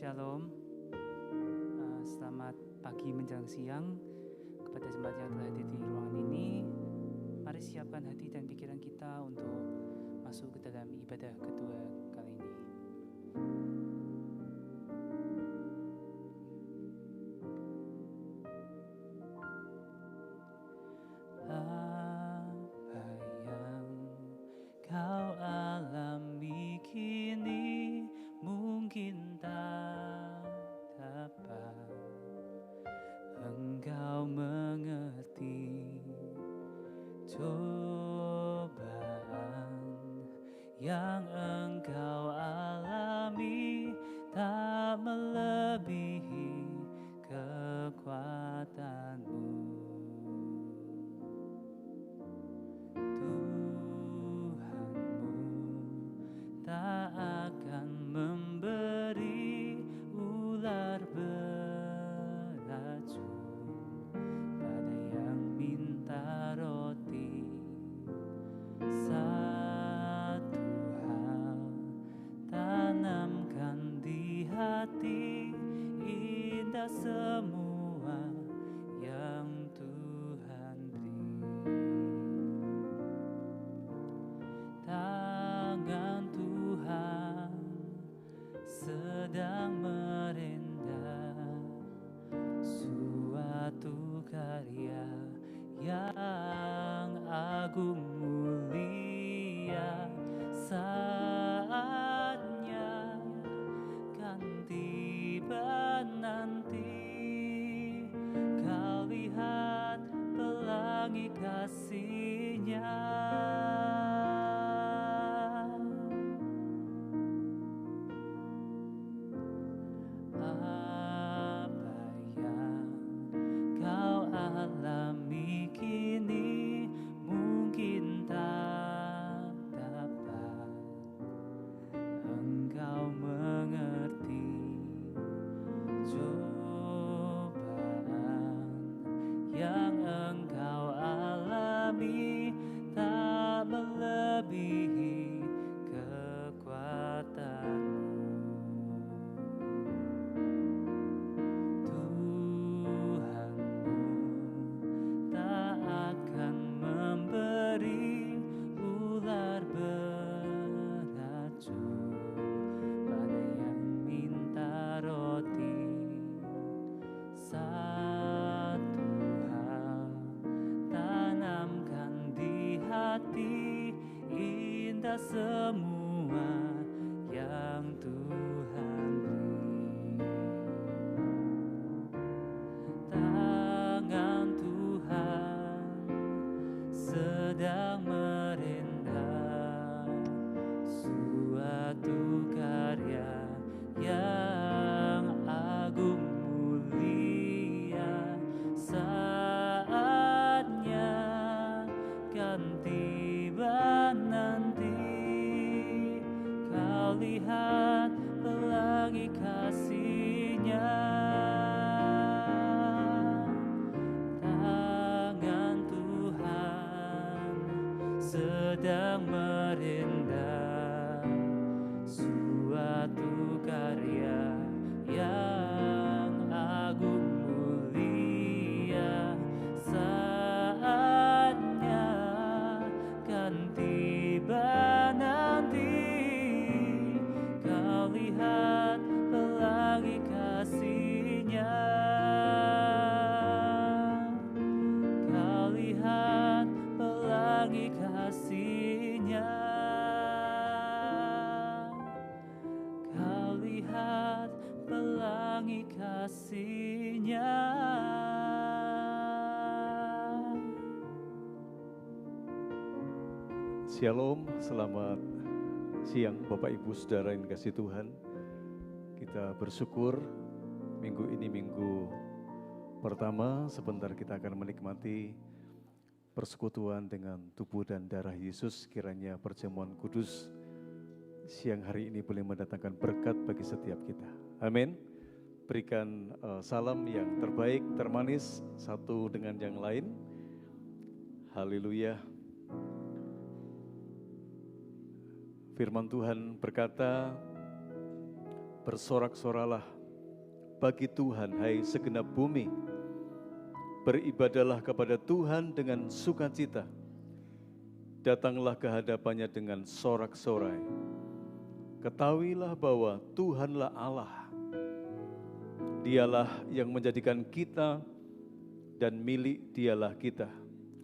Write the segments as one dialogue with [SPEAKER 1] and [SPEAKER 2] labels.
[SPEAKER 1] Shalom, selamat pagi menjelang siang kepada jemaat yang telah hadir di ruangan ini. Mari siapkan hati dan pikiran kita untuk masuk ke dalam ibadah kedua kali ini. Apa yang kau alami kini mungkin tak dapat engkau mengerti. Cobaan yang engkau alami tak melebihi kekuatanmu. Tuhanmu tak akan memberi ular beracun pada yang minta roti. Satu hal tanamkan di hati, indah semua yang Tuhan beri. Tangan Tuhan sedang merendah suatu karya yang agung mulia. Saatnya kan tiba nanti, kau lihat pelangi kasih-Nya. Apa yang kau alami kini mungkin tak dapat engkau mengerti. Cobaan yang engkau alami tak melebihi kekuatanmu. Tuhanmu tak akan memberi ular beracun pada yang minta roti. Satu hal tanamkan di hati, indah semua yang Tuhan beri. Tangan Tuhan sedang merendah suatu karya yang agung mulia. Saatnya kan tiba nanti, kau lihat pelangi kasih-Nya. Tangan Tuhan sedang merendah suatu karya yang agung mulia. Saatnya kan tiba nanti, kau lihat pelangi kasih-Nya. Kau lihat pelangi kasih-Nya. Kau lihat pelangi kasih-Nya.
[SPEAKER 2] Shalom, selamat siang Bapak Ibu Saudara yang dikasihi Tuhan. Kita bersyukur minggu ini minggu pertama, sebentar kita akan menikmati persekutuan dengan tubuh dan darah Yesus. Kiranya perjamuan kudus siang hari ini boleh mendatangkan berkat bagi setiap kita. Amin. Berikan salam yang terbaik, termanis satu dengan yang lain. Haleluya. Firman Tuhan berkata, Bersorak-soralah bagi Tuhan, hai segenap bumi. Beribadahlah kepada Tuhan dengan sukacita. Datanglah ke hadapannya dengan sorak-sorai. Ketahuilah bahwa Tuhanlah Allah. Dialah yang menjadikan kita dan milik dialah kita,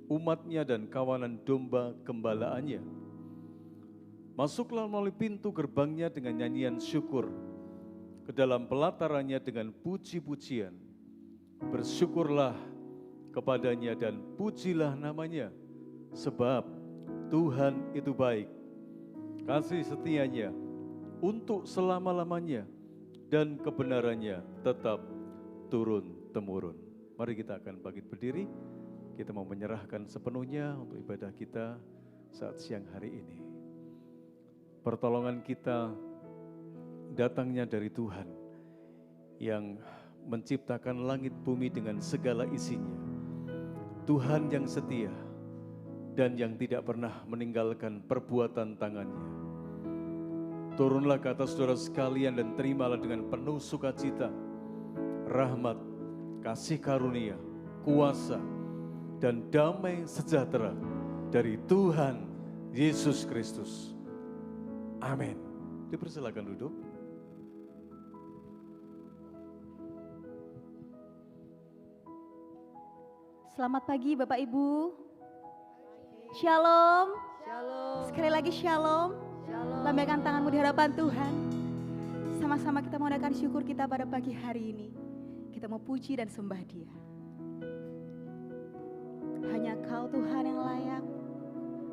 [SPEAKER 2] umatnya dan kawanan domba gembalaannya. Masuklah melalui pintu gerbangnya dengan nyanyian syukur, ke dalam pelatarannya dengan puji-pujian. Bersyukurlah kepadanya dan pujilah namanya, sebab Tuhan itu baik. Kasih setianya untuk selama-lamanya, dan kebenarannya tetap turun-temurun. Mari kita akan bangkit berdiri. Kita mau menyerahkan sepenuhnya untuk ibadah kita saat siang hari ini. Pertolongan kita datangnya dari Tuhan yang menciptakan langit bumi dengan segala isinya. Tuhan yang setia dan yang tidak pernah meninggalkan perbuatan tangannya. Turunlah ke atas saudara sekalian dan terimalah dengan penuh sukacita rahmat, kasih karunia, kuasa, dan damai sejahtera dari Tuhan Yesus Kristus. Amin. Dipersilakan duduk.
[SPEAKER 3] Selamat pagi Bapak Ibu. Shalom.
[SPEAKER 4] Shalom.
[SPEAKER 3] Sekali lagi shalom.
[SPEAKER 4] Shalom.
[SPEAKER 3] Lambaikan tanganmu di hadapan Tuhan. Sama-sama kita mengucapkan syukur kita pada pagi hari ini. Kita mau puji dan sembah Dia. Hanya Kau Tuhan yang layak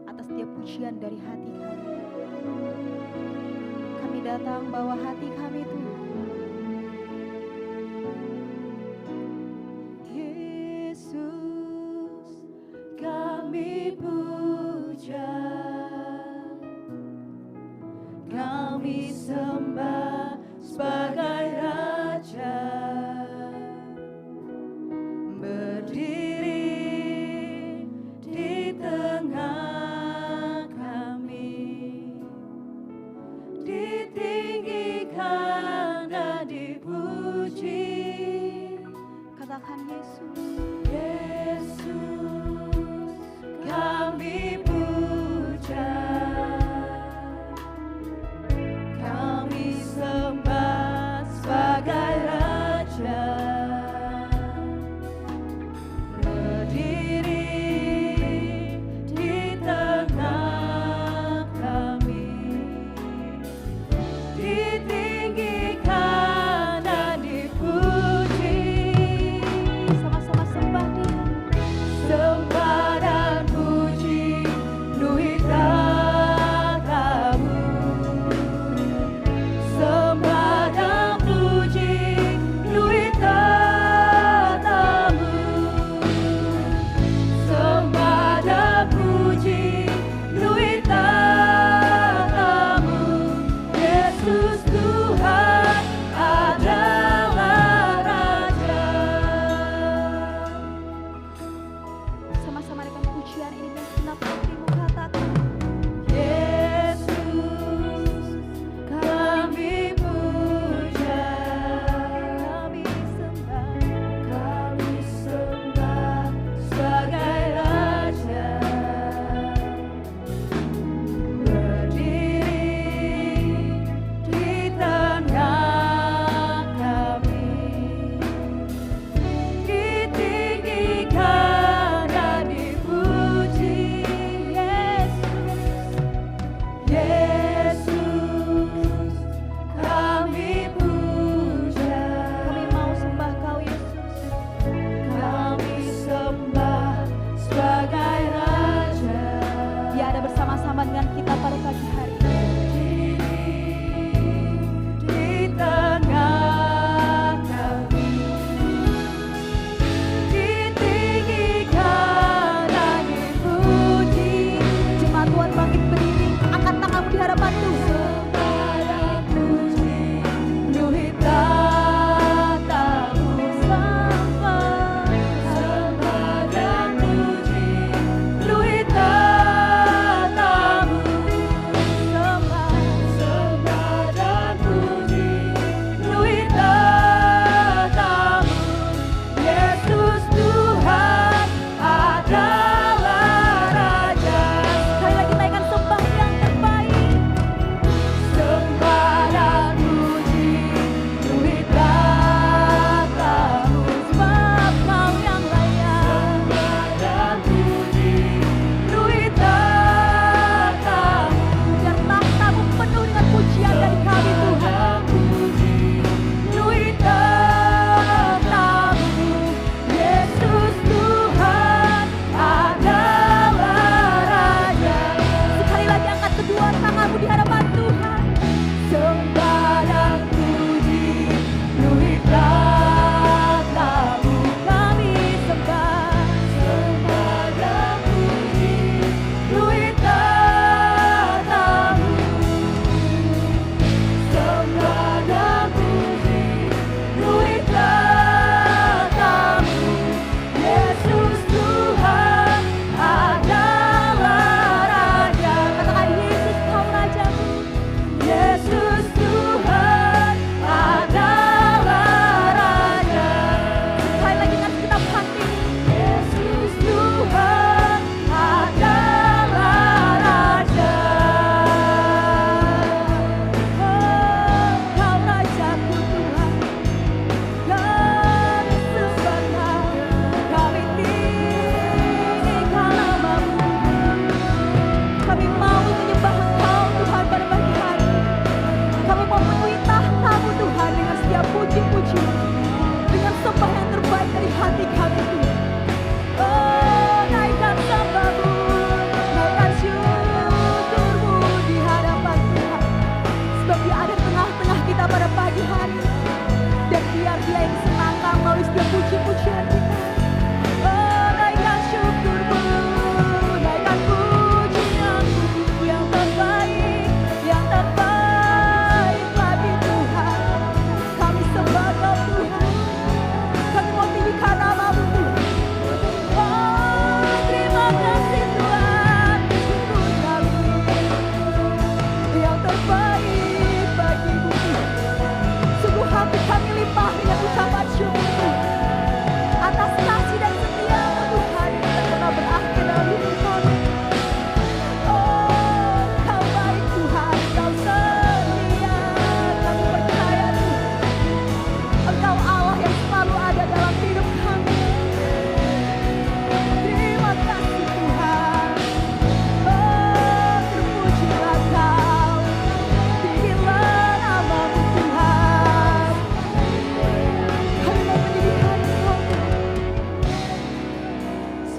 [SPEAKER 3] atas setiap pujian dari hati kami. Kami datang bawa hati kami Tuhan. Yesus, kami puja. Kami sembah sebagai Raja, berdiri di tengah kami, ditinggikan dan dipuji. Katakan Yesus, Yesus, kami puja. Sembah sebagai Raja, berdiri di tengah kami, ditinggikan dan dipuji. Sama-sama sembah Dia. Sembah dan puji Nuhita Kamu. Sembah dan puji Nuhita Tamu. Sembah dan puji Nuhita Tamu. Yesus Tuhan adalah Raja. Sama-sama dengan pujian ini yang senap hatimu katakan, Yesus, kami puja, kami sembah sebagai Raja, berdiri di tengah kami, ditinggikan dan dipuji.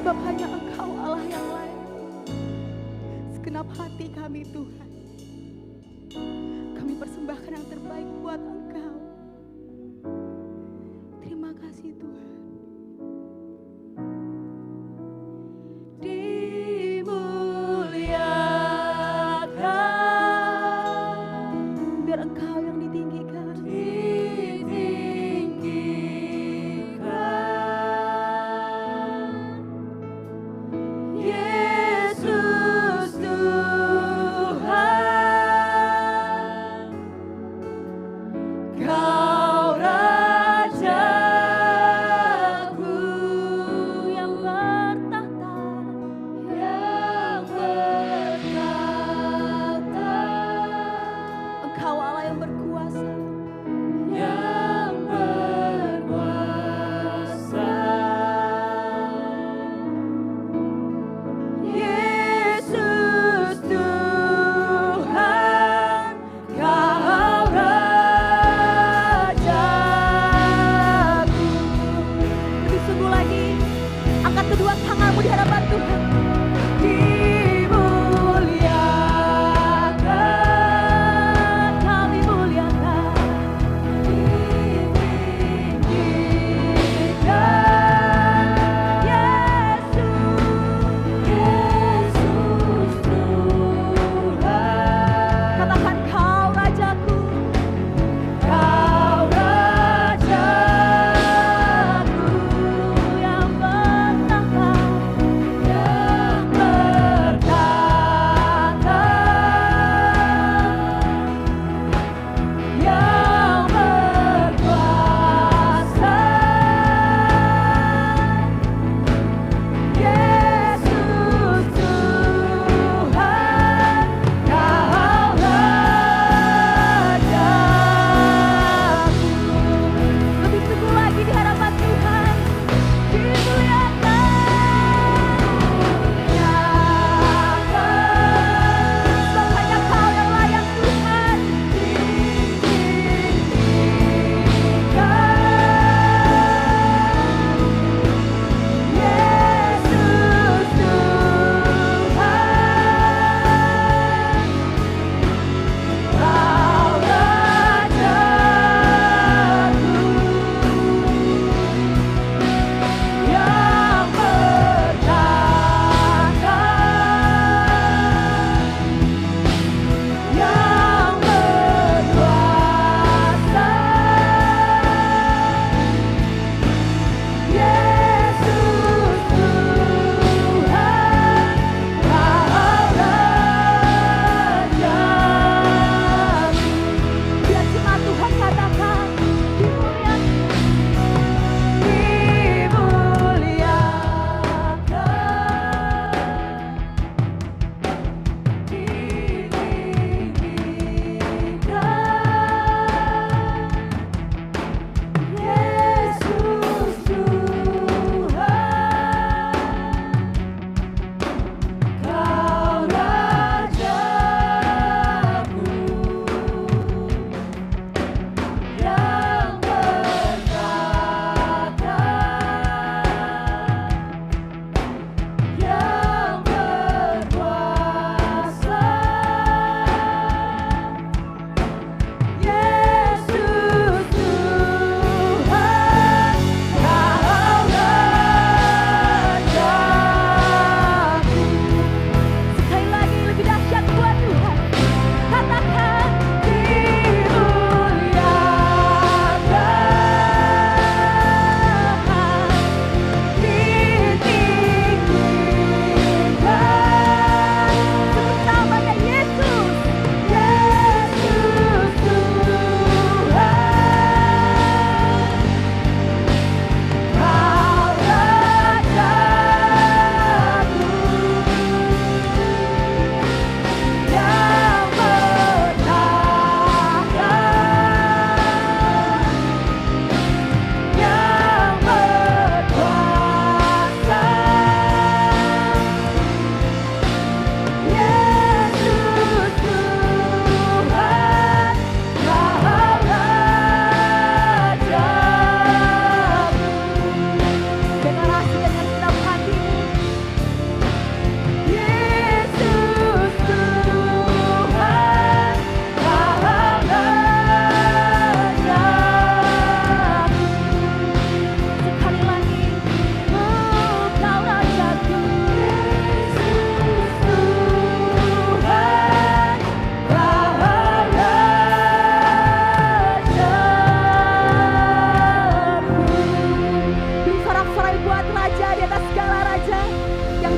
[SPEAKER 3] sebab hanya Engkau Allah yang layak. Segenap hati kami Tuhan, kami persembahkan yang terbaik buat Engkau. Terima kasih Tuhan. Dimuliakan, biar Engkau yang ditinggikan. Yesus Tuhan,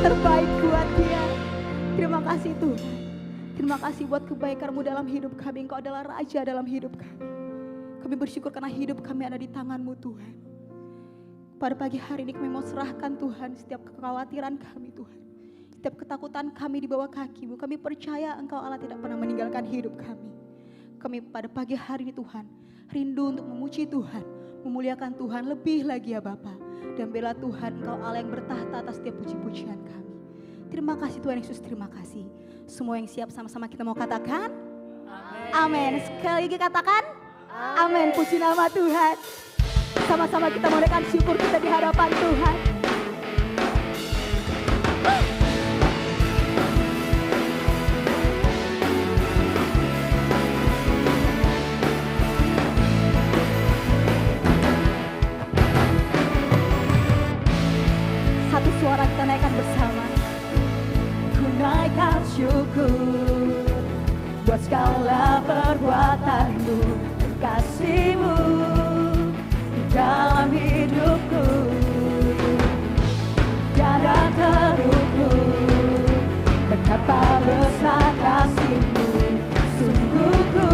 [SPEAKER 3] terbaik buat dia. Terima kasih Tuhan. Terima kasih buat kebaikan-Mu dalam hidup kami. Engkau adalah Raja dalam hidup kami. Kami bersyukur karena hidup kami ada di tangan-Mu Tuhan. Pada pagi hari ini kami mau serahkan Tuhan setiap kekhawatiran kami Tuhan. Setiap ketakutan kami di bawah kaki-Mu. Kami percaya Engkau Allah tidak pernah meninggalkan hidup kami. Kami pada pagi hari ini Tuhan rindu untuk memuji Tuhan. Memuliakan Tuhan lebih lagi ya Bapa. Dan bela Tuhan Engkau Allah yang bertahta atas setiap puji-pujian kami. Terima kasih Tuhan Yesus, terima kasih. Semua yang siap sama-sama kita mau katakan amin. Sekali lagi katakan amin. Puji nama Tuhan. Sama-sama kita menaikkan syukur kita di hadapan Tuhan. Satu suara kita naikkan bersama. Ku naikkan syukur buat segala perbuatan-Mu, kasih-Mu di dalam hidupku. Tiada terukur betapa besar kasih-Mu. Sungguh ku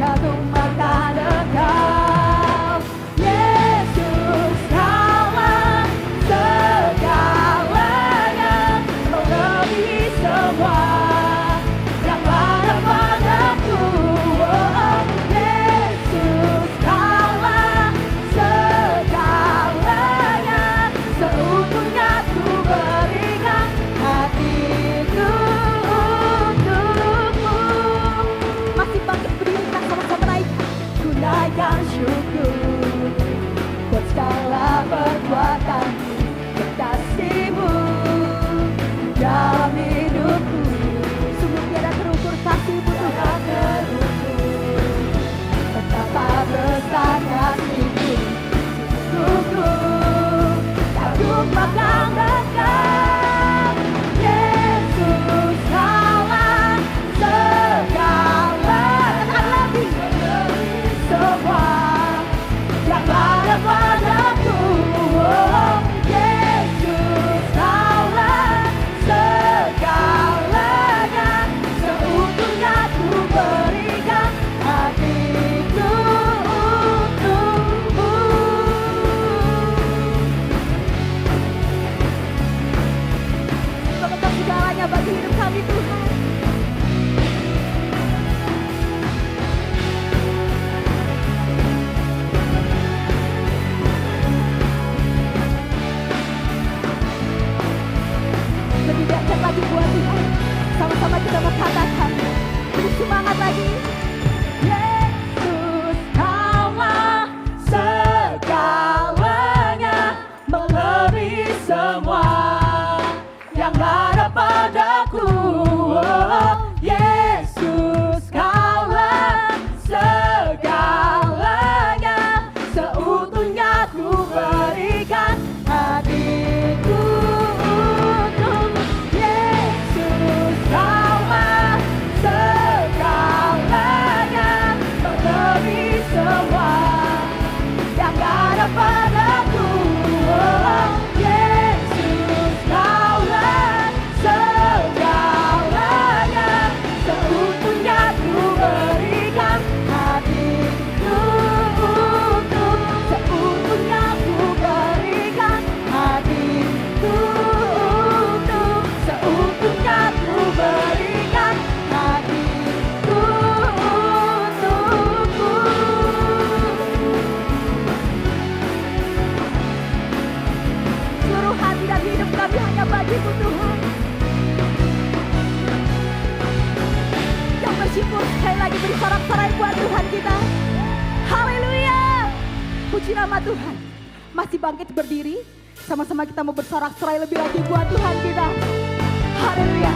[SPEAKER 3] kagum akan Engkau, Yesus. Kaulah segalanya, melebihi semua yang ada padaku. Oh, Yesus, Kaulah segalanya, seutuhnya ku berikan hatiku untukmu. Masih bangkit berdiri, kita sama-sama naik. Ku naikkan syukur buat segala perbuatan-Mu, kasih-Mu dalam hidupku. Sungguh tiada terukur kasih-Mu Tuhan. Betapa besar kasih-Mu. Sungguh kagum akan Engkau, Yesus. Kaulah segala, katakan lebih semua yang ada padaku. Oh, Yesus. Kaulah segalanya, seutuhnya ku berikan hatiku untukmu. Kau tetap segalanya bagi hidup kami Tuhan. Lebih dahsyat lagi buat Tuhan. Sama-sama kita berkatakan. Lebih semangat lagi. Yesus, Kaulah segalanya, melebihi semua yang ada padaku. Oh, Yesus, Kaulah segalanya, seutuhnya ku berikan hatiku untukmu. Yesus, Kaulah segalanya, melebihi semua yang ada padaku. Oh, Yesus, Kaulah segalanya, seutuhnya ku berikan hatiku untuk, seutuhnya ku berikan hatiku untuk, seutuhnya ku berikan hatiku untukmu. Seluruh hati dan hidup kami hanya bagi-Mu Tuhan. Yang bersyukur sekali lagi beri sorak-sorai buat Tuhan kita. Haleluya. Puji nama Tuhan. Masih bangkit berdiri. Sama-sama kita mau bersorak-sorai lebih lagi buat Tuhan kita. Haleluya.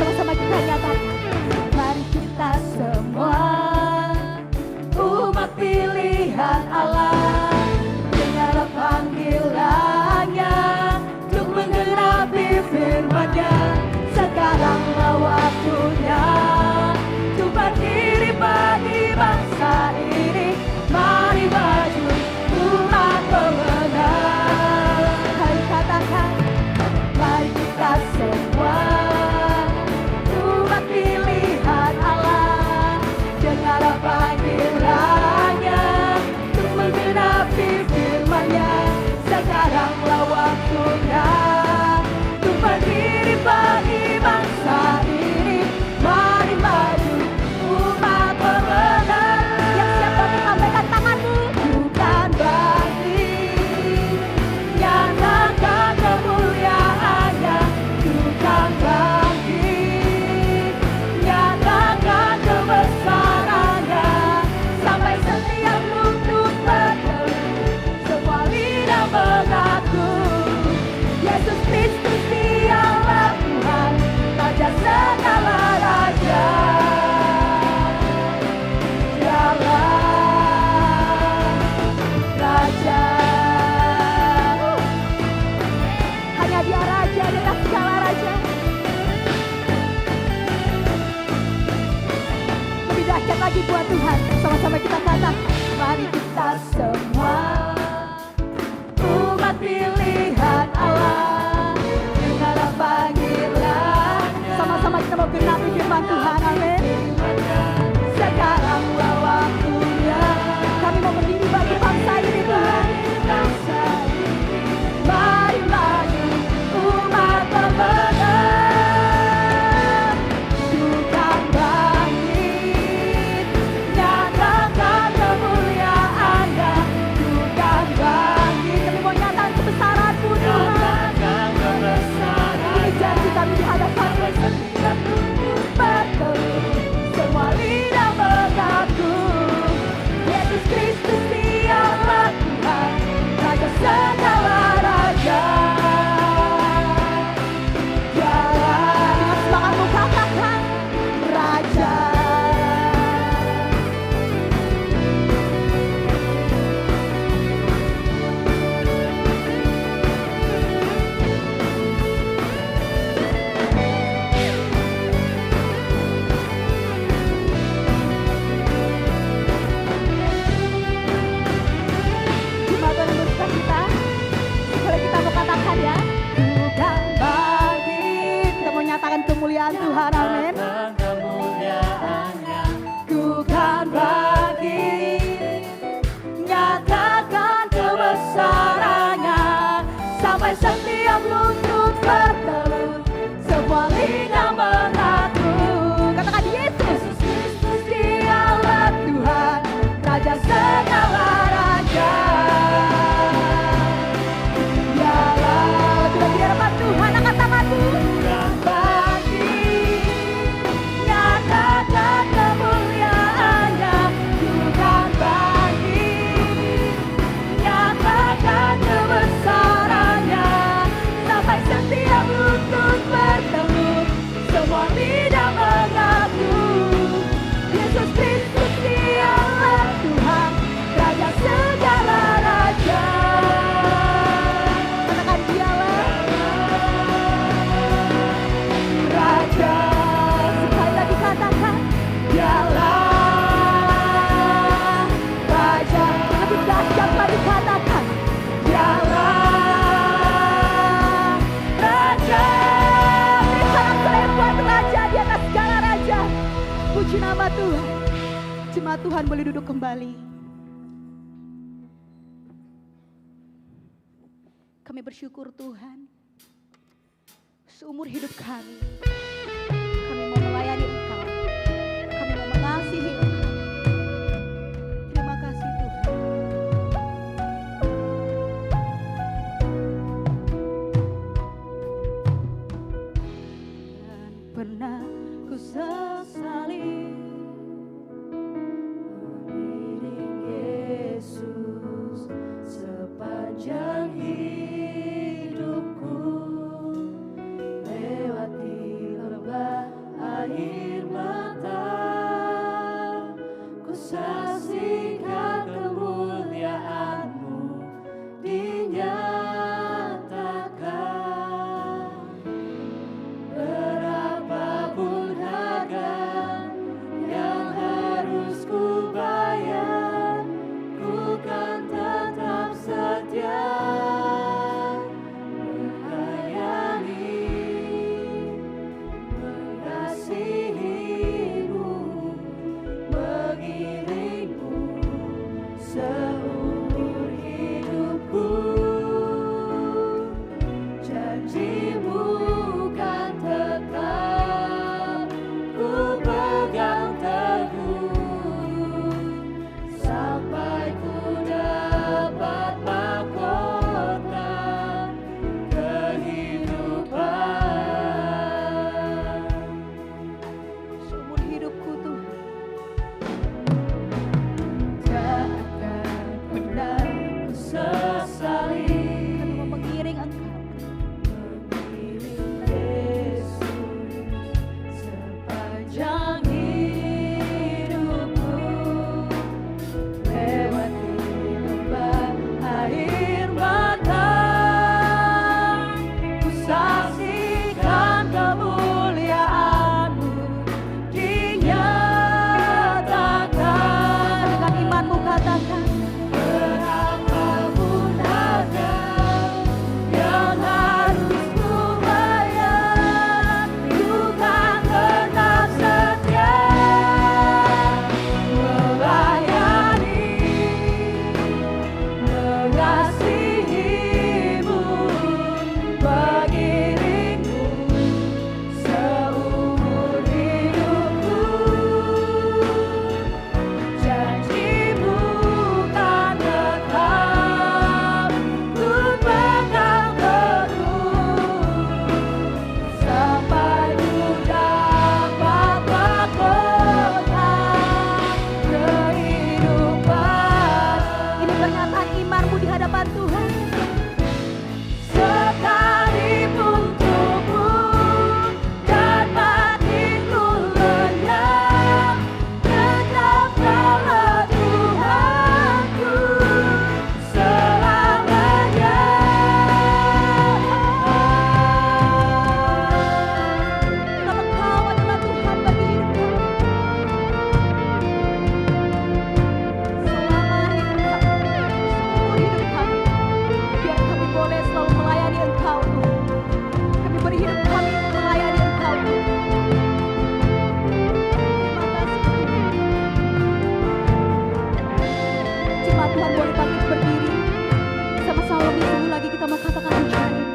[SPEAKER 3] Sama-sama kita nyatakan. Mari kita semua katakan, mari kita semua umat pilihan Allah, dengarlah panggilan. Sama-sama kita mau genapi firman Tuhan, amin. Sekaranglah waktunya kami mau berdiri bagi bangsa ini Tuhan. Mari maju umat pemenang, bukan bangkit, nyatakan kemuliaan-Nya, bukan bangkit. Kami mau nyatakan kebesaran-Mu Tuhan. Ini janji kami di hadapan setiap tubuh bertelur, semua lidah mengaku Yesus Kristus Dialah Tuhan, Raja segala raja. Jalan dengan semangatmu katakan, Raja. Jemaat Tuhan yang bersuka cita, sekali kita mau katakan ya, bukan bangkit. Kita mau nyatakan kemuliaan Tuhan, amin. Bukan bangkit, nyatakan kebesaran-Nya, sampai setiap lutut bertelur, semua lidah mengaku. Katakan Yesus Kristus Dialah Tuhan, Raja segala raja. Dialah Tuhan, di hadapan Tuhan angkat tanganmu. Bangkit, nyatakan kemuliaan-Nya, bukan bangkit, nyatakan kebesaran-Nya, sampai setiap lutut bertelur, semua lidah mengaku Yesus Kristus Dialah Tuhan, Raja segala raja. Katakan Dialah Raja. Sekali lagi katakan, Dialah Raja. Lebih dahsyat lagi katakan, Dialah Raja. Beri salam selain buat Raja di atas segala raja. Puji nama Tuhan. Jemaat Tuhan boleh duduk kembali. Kami bersyukur Tuhan, seumur hidup kami mau melayani Engkau, kami mau mengasihi Engkau. Terima kasih Tuhan. Dan pernah ku sesali mengiring Yesus sepanjang hidupku, lewati lembah air kita mau katakan pujian ini.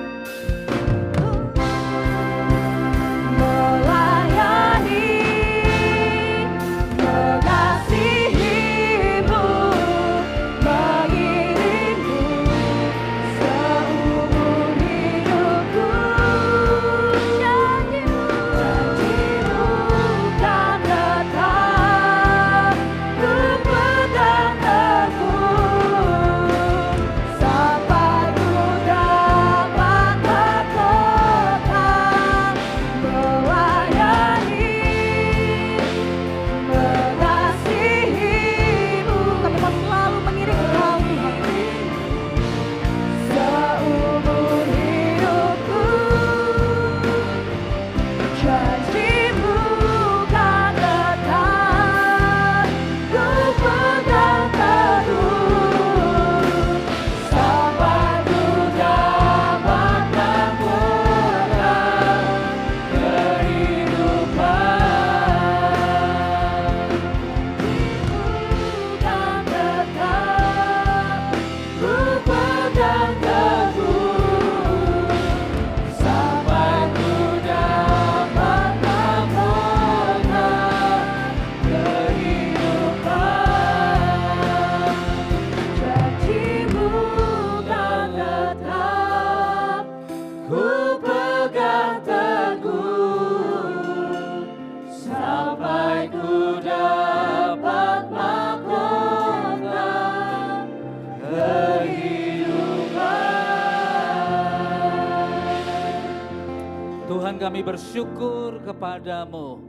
[SPEAKER 4] Kami bersyukur kepadamu.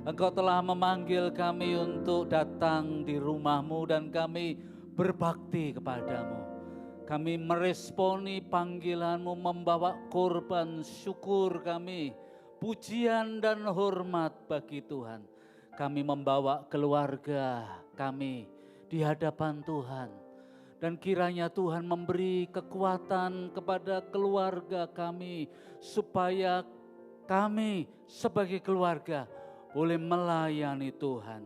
[SPEAKER 4] Engkau telah memanggil kami untuk datang di rumah-Mu dan kami berbakti kepadamu. Kami meresponi panggilan-Mu membawa korban syukur kami, pujian dan hormat bagi Tuhan. Kami membawa keluarga kami di hadapan Tuhan. Dan kiranya Tuhan memberi kekuatan kepada keluarga kami supaya kami sebagai keluarga boleh melayani Tuhan.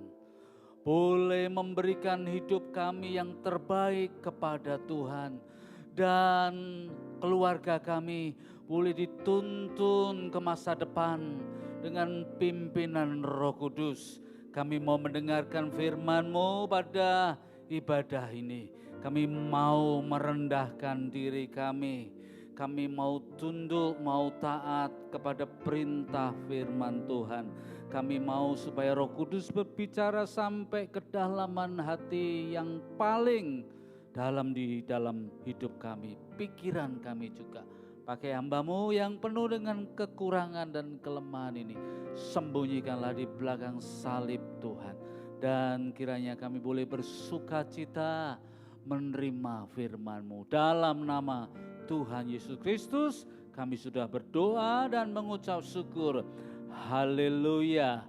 [SPEAKER 4] Boleh memberikan hidup kami yang terbaik kepada Tuhan. Dan keluarga kami boleh dituntun ke masa depan dengan pimpinan Roh Kudus. Kami mau mendengarkan firman-Mu pada ibadah ini. Kami mau merendahkan diri kami. Kami mau tunduk, mau taat kepada perintah firman Tuhan. Kami mau supaya Roh Kudus berbicara sampai kedalaman hati yang paling dalam di dalam hidup kami. Pikiran kami juga. Pakai hamba-Mu yang penuh dengan kekurangan dan kelemahan ini. Sembunyikanlah di belakang salib Tuhan. Dan kiranya kami boleh bersuka cita menerima firman-Mu. Dalam nama Tuhan Yesus Kristus kami sudah berdoa dan mengucap syukur. Haleluya.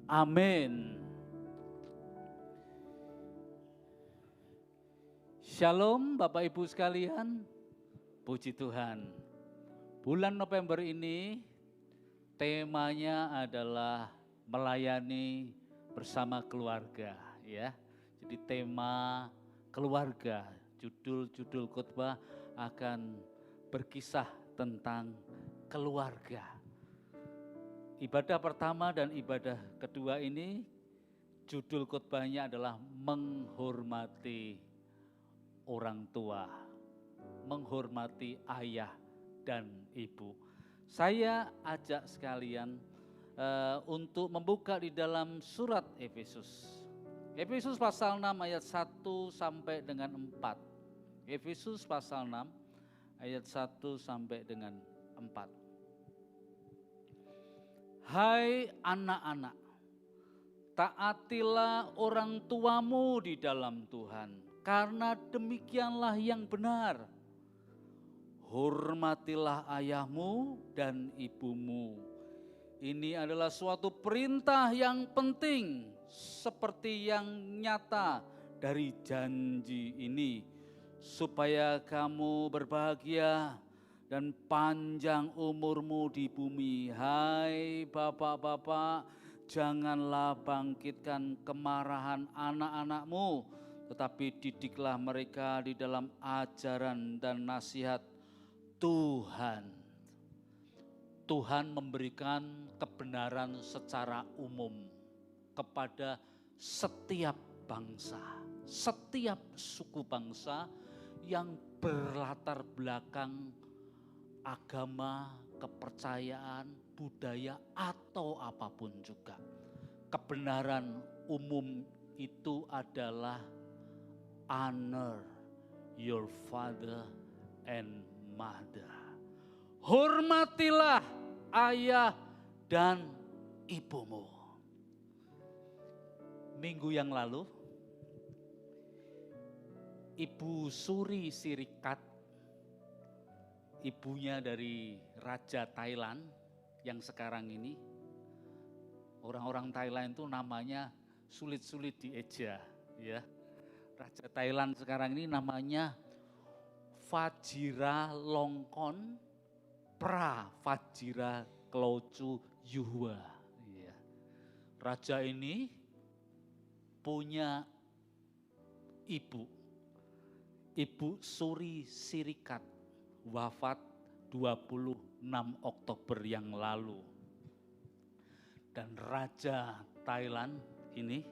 [SPEAKER 4] Amin. Shalom Bapak Ibu sekalian. Puji Tuhan. Bulan November ini temanya adalah melayani bersama keluarga, ya. Jadi tema keluarga, judul khotbah akan berkisah tentang keluarga. Ibadah pertama dan ibadah kedua ini judul khotbahnya adalah menghormati orang tua, menghormati ayah dan ibu. Saya ajak sekalian untuk membuka di dalam surat Efesus. Efesus pasal 6 ayat 1 sampai dengan 4. Efesus pasal 6 ayat 1 sampai dengan 4. Hai anak-anak, taatilah orang tuamu di dalam Tuhan, karena demikianlah yang benar. Hormatilah ayahmu dan ibumu. Ini adalah suatu perintah yang penting, seperti yang nyata dari janji ini, supaya kamu berbahagia dan panjang umurmu di bumi. Hai bapak-bapak, janganlah bangkitkan kemarahan anak-anakmu, tetapi didiklah mereka di dalam ajaran dan nasihat Tuhan memberikan kebenaran secara umum kepada setiap bangsa, setiap suku bangsa yang berlatar belakang agama, kepercayaan, budaya, atau apapun juga. Kebenaran umum itu adalah honor your father and mother. Hormatilah ayah dan ibumu. Minggu yang lalu, Ibu Suri Sirikat, ibunya dari Raja Thailand yang sekarang ini, orang-orang Thailand itu namanya sulit-sulit dieja, ya. Raja Thailand sekarang ini namanya Vajiralongkorn Pravajiraklongkorn Yuhua. Ya. Raja ini punya Ibu Suri Sirikat, wafat 26 Oktober yang lalu. Dan Raja Thailand ini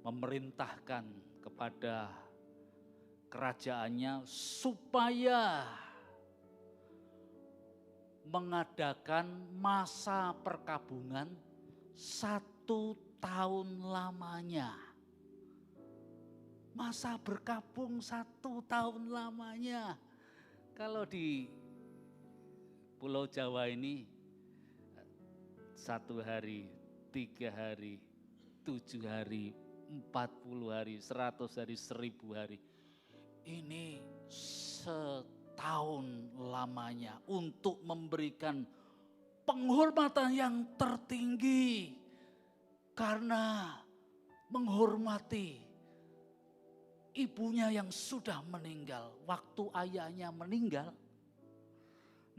[SPEAKER 4] memerintahkan kepada kerajaannya supaya mengadakan masa perkabungan 1 tahun lamanya. Masa berkabung 1 tahun lamanya. Kalau di Pulau Jawa ini 1 hari, 3 hari, 7 hari, 40 hari, 100 hari, 1000 hari. Ini setahun lamanya untuk memberikan penghormatan yang tertinggi karena menghormati ibunya yang sudah meninggal. Waktu ayahnya meninggal,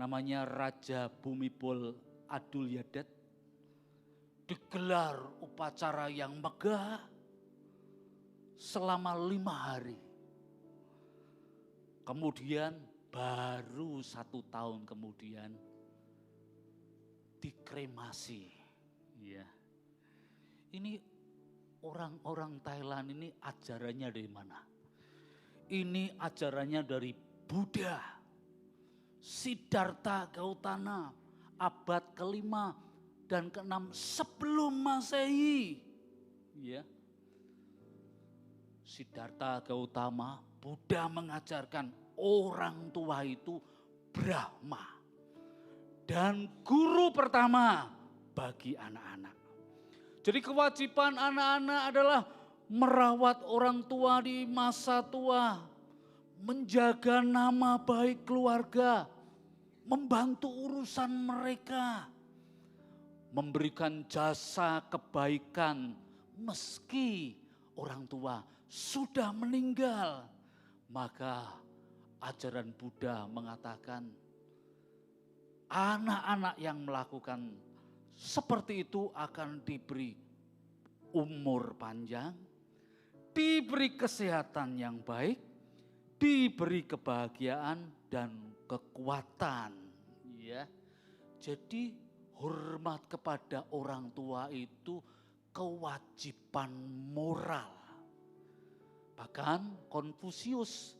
[SPEAKER 4] namanya Raja Bhumibol Adulyadej, digelar upacara yang megah selama 5 hari. Kemudian baru 1 tahun kemudian dikremasi. Ya. Ini orang-orang Thailand ini ajarannya dari mana? Ini ajarannya dari Buddha. Siddhartha Gautama abad ke-5 dan ke-6 sebelum Masehi. Ya. Siddhartha Gautama, Buddha mengajarkan orang tua itu Brahma dan guru pertama bagi anak-anak. Jadi kewajiban anak-anak adalah merawat orang tua di masa tua, menjaga nama baik keluarga, membantu urusan mereka, memberikan jasa kebaikan meski orang tua sudah meninggal. Maka ajaran Buddha mengatakan anak-anak yang melakukan seperti itu akan diberi umur panjang, diberi kesehatan yang baik, diberi kebahagiaan dan kekuatan. Ya. Jadi hormat kepada orang tua itu kewajiban moral. Bahkan Konfusius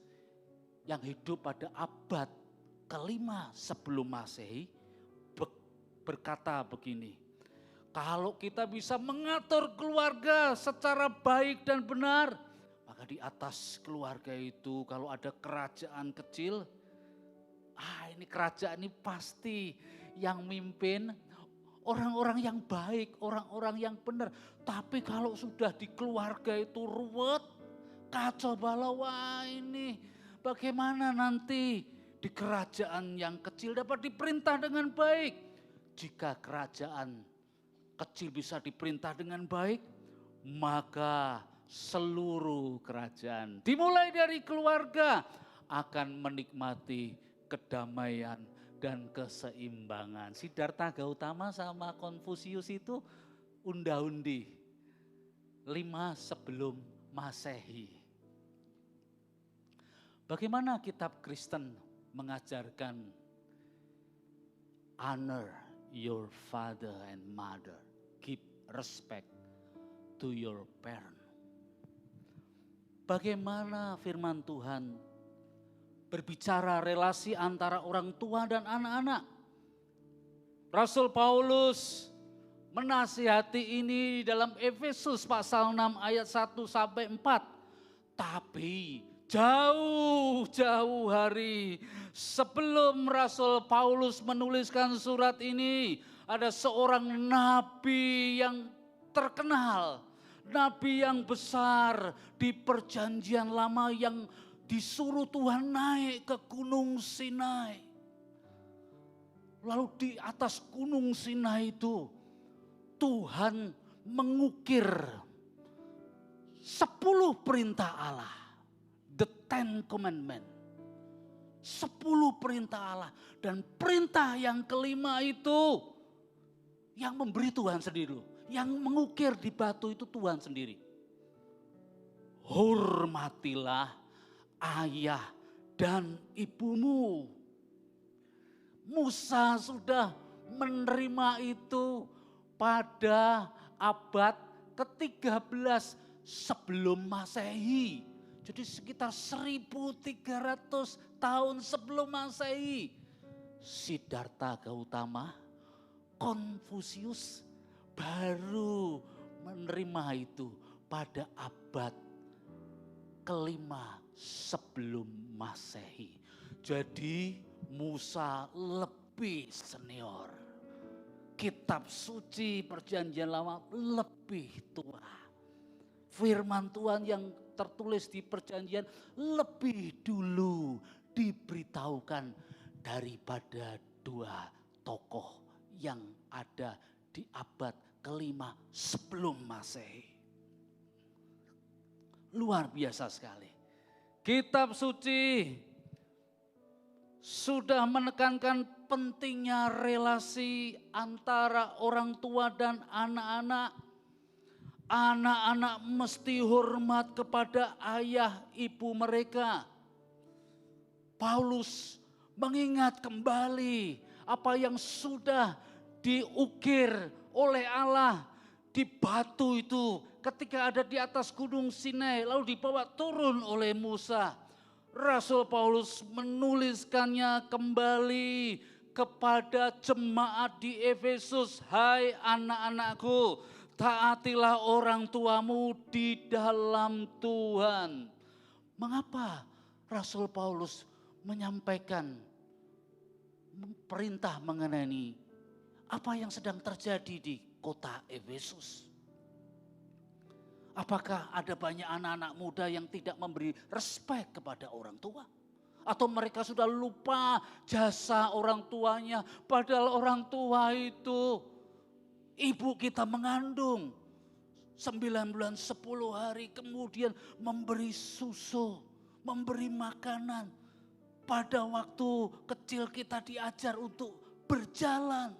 [SPEAKER 4] yang hidup pada abad ke-5 sebelum Masehi berkata begini, kalau kita bisa mengatur keluarga secara baik dan benar, maka di atas keluarga itu kalau ada kerajaan kecil, ini kerajaan ini pasti yang mimpin orang-orang yang baik, orang-orang yang benar. Tapi kalau sudah di keluarga itu ruwet, kacau balau, ini bagaimana nanti di kerajaan yang kecil dapat diperintah dengan baik. Jika kerajaan kecil bisa diperintah dengan baik, maka seluruh kerajaan dimulai dari keluarga akan menikmati kedamaian dan keseimbangan. Siddhartha Gautama sama Konfusius itu unda-undi 5 sebelum Masehi. Bagaimana kitab Kristen mengajarkan honor your father and mother, give respect to your parent. Bagaimana firman Tuhan berbicara relasi antara orang tua dan anak-anak. Rasul Paulus menasihati ini dalam Efesus pasal 6 ayat 1 sampai 4. Tapi jauh-jauh hari sebelum Rasul Paulus menuliskan surat ini, ada seorang nabi yang terkenal, nabi yang besar di perjanjian lama yang disuruh Tuhan naik ke Gunung Sinai. Lalu di atas Gunung Sinai itu Tuhan mengukir 10 perintah Allah. The 10 Commandments. 10 perintah Allah. Dan perintah yang kelima itu yang memberi Tuhan sendiri. Yang mengukir di batu itu Tuhan sendiri. Hormatilah ayah dan ibumu. Musa sudah menerima itu pada abad ke-13 sebelum Masehi. Jadi sekitar 1300 tahun sebelum Masehi. Siddhartha Gautama, Konfusius baru menerima itu pada abad kelima sebelum Masehi. Jadi Musa lebih senior. Kitab suci perjanjian lama lebih tua. Firman Tuhan yang tertulis di perjanjian lebih dulu diberitahukan daripada dua tokoh yang ada di abad kelima sebelum Masehi. Luar biasa sekali. Kitab suci sudah menekankan pentingnya relasi antara orang tua dan anak-anak. Anak-anak mesti hormat kepada ayah ibu mereka. Paulus mengingat kembali apa yang sudah diukir oleh Allah di batu itu ketika ada di atas gunung Sinai lalu dibawa turun oleh Musa. Rasul Paulus menuliskannya kembali kepada jemaat di Efesus. Hai anak-anakku, taatilah orang tuamu di dalam Tuhan. Mengapa Rasul Paulus menyampaikan perintah mengenai apa yang sedang terjadi di kota Efesus? Apakah ada banyak anak-anak muda yang tidak memberi respek kepada orang tua? Atau mereka sudah lupa jasa orang tuanya, padahal orang tua itu ibu kita mengandung 9 bulan 10 hari, kemudian memberi susu, memberi makanan. Pada waktu kecil kita diajar untuk berjalan.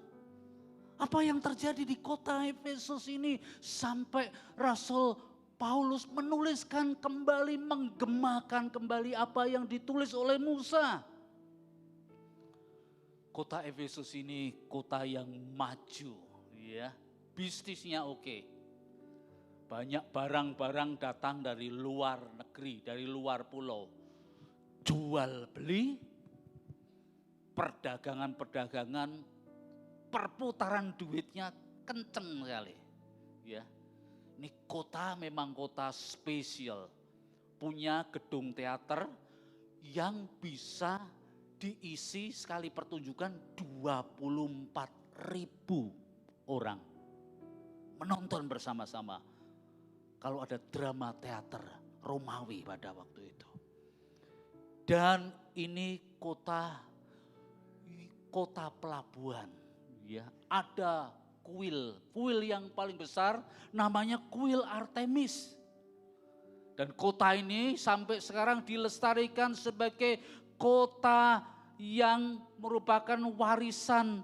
[SPEAKER 4] Apa yang terjadi di kota Efesus ini sampai Rasul Paulus menuliskan kembali, menggemakan kembali apa yang ditulis oleh Musa. Kota Efesus ini kota yang maju, ya, bisnisnya oke. Banyak barang-barang datang dari luar negeri, dari luar pulau. Jual beli, perdagangan-perdagangan, perputaran duitnya kenceng sekali. Ya. Ini kota memang kota spesial. Punya gedung teater yang bisa diisi sekali pertunjukan 24.000 orang. Menonton bersama-sama. Kalau ada drama teater Romawi pada waktu itu. Dan ini kota pelabuhan. Ya, ada kuil yang paling besar namanya kuil Artemis. Dan kota ini sampai sekarang dilestarikan sebagai kota yang merupakan warisan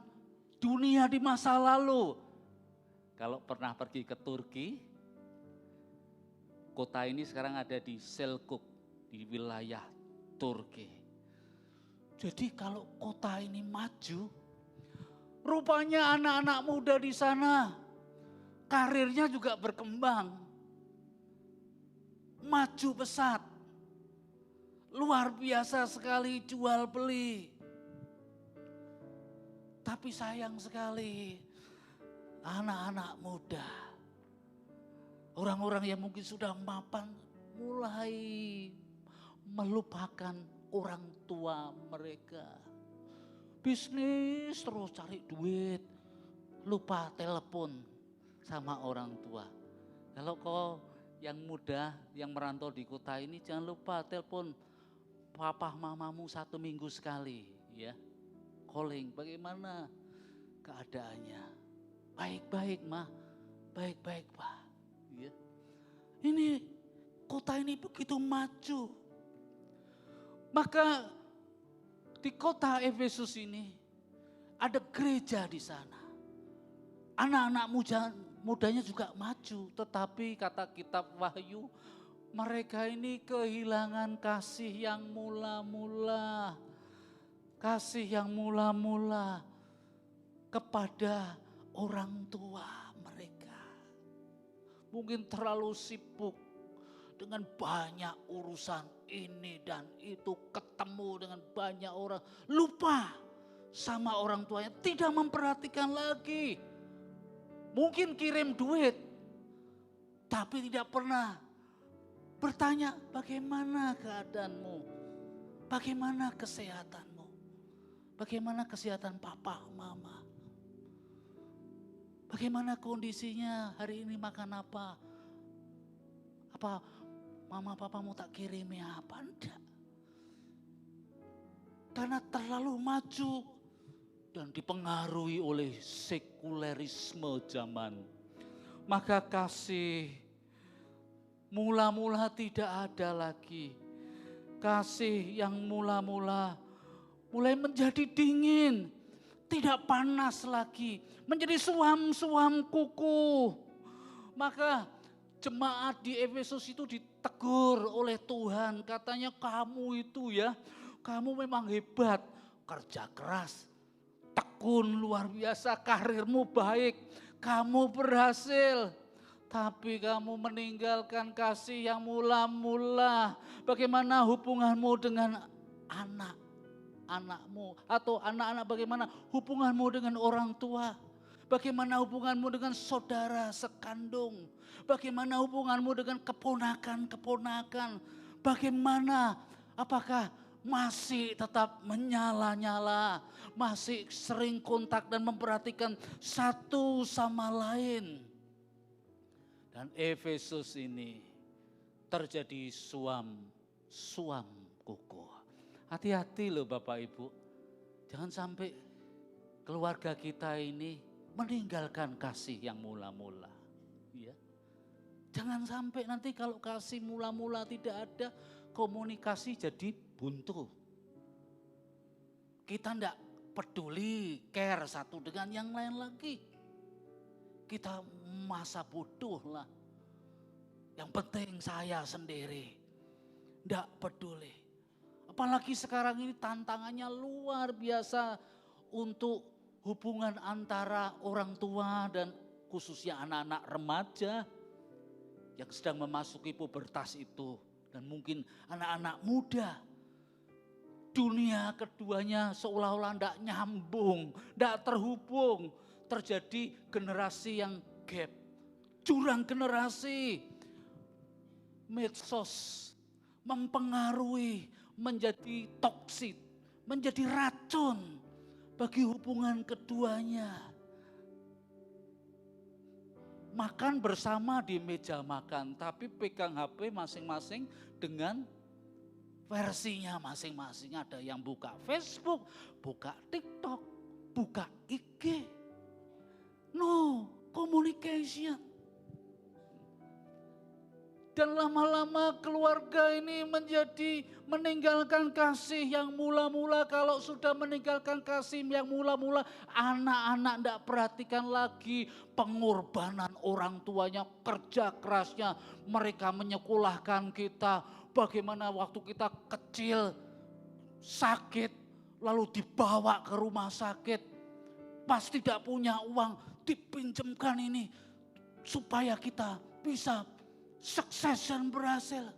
[SPEAKER 4] dunia di masa lalu. Kalau pernah pergi ke Turki, kota ini sekarang ada di Selçuk, di wilayah Turki. Jadi kalau kota ini maju, rupanya anak-anak muda di sana karirnya juga berkembang. Maju pesat. Luar biasa sekali jual beli. Tapi sayang sekali anak-anak muda, orang-orang yang mungkin sudah mapan mulai melupakan orang tua mereka. Bisnis terus cari duit, lupa telepon sama orang tua. Kalau kau yang muda yang merantau di kota ini, jangan lupa telepon papa mamamu 1 minggu sekali, ya. Calling, bagaimana keadaannya? Baik-baik mah, baik-baik pak. Ya. Ini kota ini begitu maju. Maka di kota Efesus ini ada gereja di sana. Anak-anak mudanya juga maju, tetapi kata kitab Wahyu, mereka ini kehilangan kasih yang mula-mula. Kasih yang mula-mula kepada orang tua mereka. Mungkin terlalu sibuk dengan banyak urusan ini dan itu, ketemu dengan banyak orang, lupa sama orang tuanya, tidak memperhatikan lagi. Mungkin kirim duit, tapi tidak pernah bertanya bagaimana keadaanmu, bagaimana kesehatanmu, bagaimana kesehatan papa, mama, bagaimana kondisinya hari ini, makan apa, mama papamu tak kirimi apa, enggak. Karena terlalu maju dan dipengaruhi oleh sekulerisme zaman. Maka kasih mula-mula tidak ada lagi. Kasih yang mula-mula mulai menjadi dingin, tidak panas lagi, menjadi suam-suam kuku. Maka jemaat di Efesus itu ditegur oleh Tuhan, katanya kamu itu ya, kamu memang hebat, kerja keras, tekun luar biasa, karirmu baik, kamu berhasil. Tapi kamu meninggalkan kasih yang mula-mula. Bagaimana hubunganmu dengan anak-anakmu? Atau anak-anak bagaimana hubunganmu dengan orang tua? Bagaimana hubunganmu dengan saudara sekandung? Bagaimana hubunganmu dengan keponakan-keponakan? Bagaimana? Apakah masih tetap menyala-nyala? Masih sering kontak dan memperhatikan satu sama lain? Dan Efesus ini terjadi suam kuku. Hati-hati loh Bapak Ibu. Jangan sampai keluarga kita ini meninggalkan kasih yang mula-mula. Ya. Jangan sampai nanti kalau kasih mula-mula tidak ada, komunikasi jadi buntu. Kita tidak peduli, care satu dengan yang lain lagi. Kita masa bodoh lah. Yang penting saya sendiri. Tidak peduli. Apalagi sekarang ini tantangannya luar biasa untuk hubungan antara orang tua dan khususnya anak-anak remaja yang sedang memasuki pubertas itu. Dan mungkin anak-anak muda. Dunia keduanya seolah-olah tidak nyambung, tidak terhubung. Terjadi generasi yang gap, jurang generasi. Medsos mempengaruhi, menjadi toksik, menjadi racun bagi hubungan keduanya. Makan bersama di meja makan, tapi pegang HP masing-masing dengan versinya masing-masing. Ada yang buka Facebook, buka TikTok, buka IG. No communication. Dan lama-lama keluarga ini menjadi meninggalkan kasih yang mula-mula. Kalau sudah meninggalkan kasih yang mula-mula, anak-anak tidak perhatikan lagi pengorbanan orang tuanya, kerja kerasnya. Mereka menyekolahkan kita. Bagaimana waktu kita kecil, sakit, lalu dibawa ke rumah sakit. Pas tidak punya uang, dipinjamkan ini supaya kita bisa sukses dan berhasil.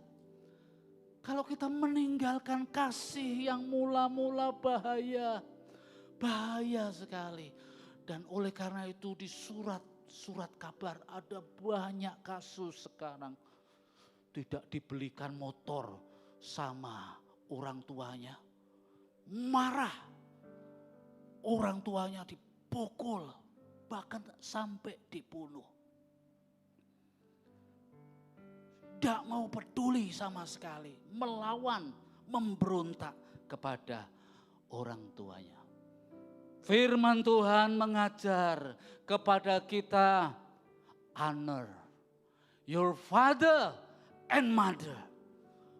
[SPEAKER 4] Kalau kita meninggalkan kasih yang mula-mula bahaya sekali. Dan oleh karena itu di surat kabar ada banyak kasus sekarang. Tidak dibelikan motor sama orang tuanya. Marah. Orang tuanya dipukul, bahkan sampai dibunuh. Tidak mau peduli sama sekali, melawan, memberontak kepada orang tuanya. Firman Tuhan mengajar kepada kita, honor your father and mother.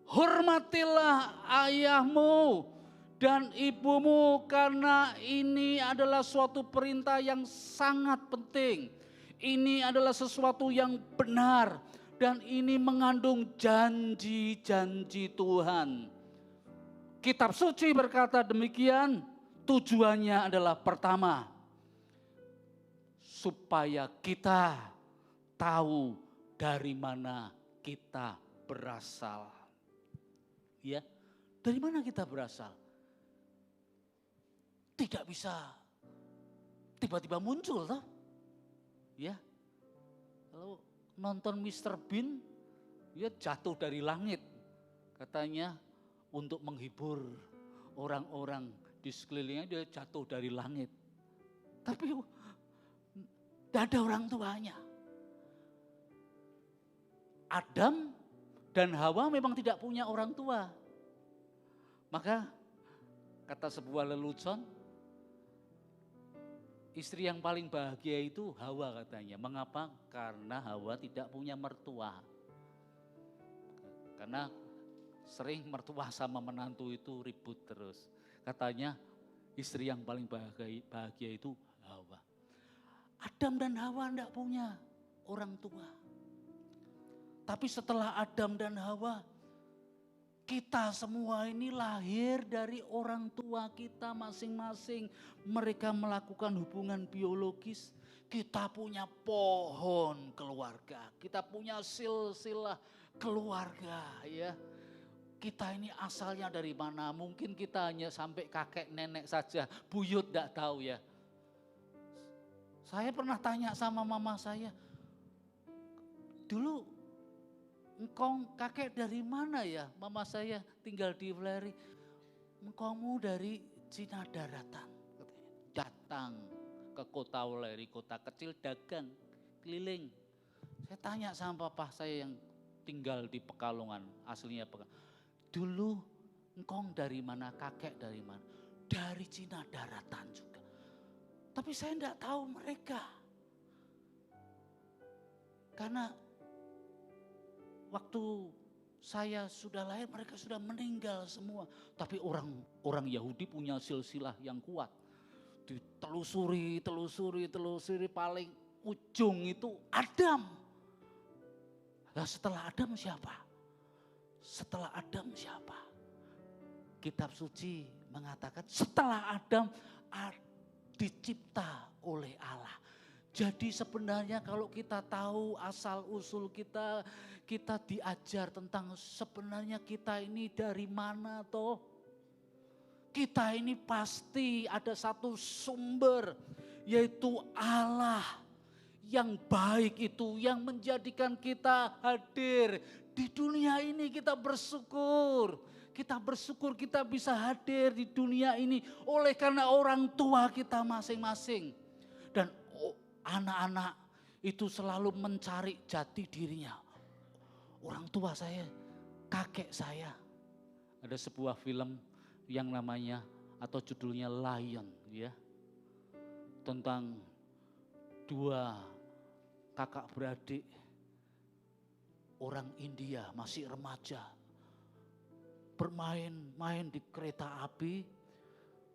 [SPEAKER 4] Hormatilah ayahmu dan ibumu, karena ini adalah suatu perintah yang sangat penting. Ini adalah sesuatu yang benar dan ini mengandung janji-janji Tuhan. Kitab suci berkata demikian, tujuannya adalah pertama, supaya kita tahu dari mana kita berasal. Ya, dari mana kita berasal? Tidak bisa tiba-tiba muncul toh. Ya. Kalau nonton Mr. Bean, dia jatuh dari langit. Katanya untuk menghibur orang-orang di sekelilingnya, dia jatuh dari langit. Tapi tidak ada orang tuanya. Adam dan Hawa memang tidak punya orang tua. Maka kata sebuah lelucon, istri yang paling bahagia itu Hawa katanya. Mengapa? Karena Hawa tidak punya mertua. Karena sering mertua sama menantu itu ribut terus. Katanya istri yang paling bahagia itu Hawa. Adam dan Hawa tidak punya orang tua. Tapi setelah Adam dan Hawa, kita semua ini lahir dari orang tua kita masing-masing. Mereka melakukan hubungan biologis. Kita punya pohon keluarga. Kita punya silsilah keluarga, ya. Kita ini asalnya dari mana? Mungkin kita hanya sampai kakek nenek saja. Buyut tidak tahu ya. Saya pernah tanya sama mama saya. Dulu engkau kakek dari mana ya? Mama saya tinggal di Weleri. Engkaumu dari Cina Daratan. Datang ke kota Weleri, kota kecil, dagang, keliling. Saya tanya sama papa saya yang tinggal di Pekalongan, aslinya Pekalongan. Dulu engkau dari mana, kakek dari mana? Dari Cina Daratan juga. Tapi saya tidak tahu mereka. Karena waktu saya sudah lahir, mereka sudah meninggal semua. Tapi orang Yahudi punya silsilah yang kuat. Ditelusuri, paling ujung itu Adam. Nah, setelah Adam siapa? Kitab suci mengatakan setelah Adam dicipta oleh Allah. Jadi sebenarnya kalau kita tahu asal usul kita diajar tentang sebenarnya kita ini dari mana toh. Kita ini pasti ada satu sumber, yaitu Allah yang baik itu, yang menjadikan kita hadir di dunia ini. Kita bersyukur kita bisa hadir di dunia ini oleh karena orang tua kita masing-masing. Dan anak-anak itu selalu mencari jati dirinya. Orang tua saya, kakek saya. Ada sebuah film yang namanya atau judulnya Lion, ya. Tentang dua kakak beradik orang India masih remaja. Bermain-main di kereta api,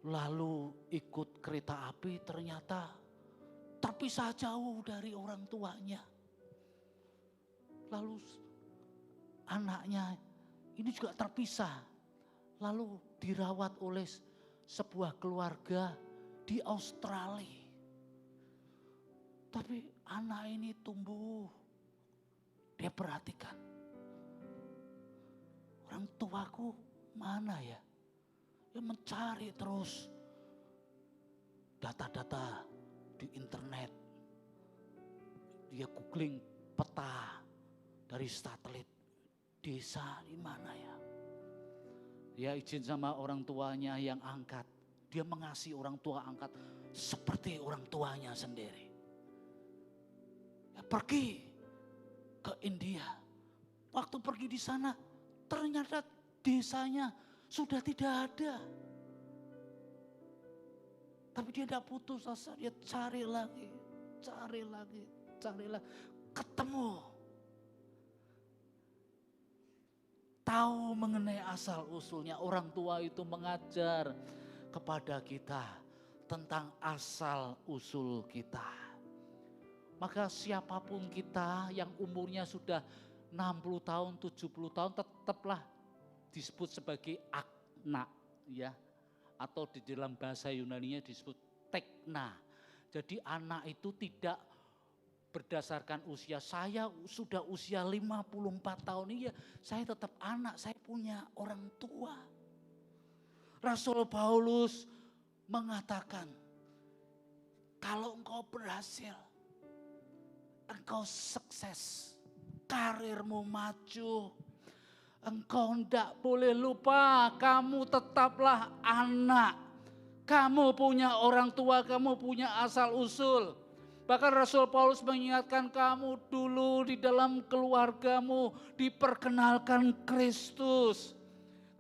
[SPEAKER 4] lalu ikut kereta api ternyata terpisah jauh dari orang tuanya. Lalu anaknya ini juga terpisah. Lalu dirawat oleh sebuah keluarga di Australia. Tapi anak ini tumbuh, dia perhatikan, orang tuaku mana ya? Dia mencari terus data-data di internet. Dia googling peta dari satelit, desa di mana ya? Dia izin sama orang tuanya yang angkat. Dia mengasihi orang tua angkat seperti orang tuanya sendiri. Dia pergi ke India. Waktu pergi di sana, ternyata desanya sudah tidak ada. Tapi dia tidak putus asa, dia cari lagi. Ketemu. Tahu mengenai asal usulnya, orang tua itu mengajar kepada kita tentang asal usul kita. Maka siapapun kita yang umurnya sudah 60 tahun, 70 tahun tetaplah disebut sebagai akna ya. Atau di dalam bahasa Yunani-nya disebut tekna. Jadi anak itu tidak berdasarkan usia. Saya sudah usia 54 tahun ini ya, saya tetap anak, saya punya orang tua. Rasul Paulus mengatakan, kalau engkau berhasil, engkau sukses, karirmu maju, engkau tidak boleh lupa, kamu tetaplah anak. Kamu punya orang tua, kamu punya asal usul. Bahkan Rasul Paulus mengingatkan kamu dulu di dalam keluargamu diperkenalkan Kristus.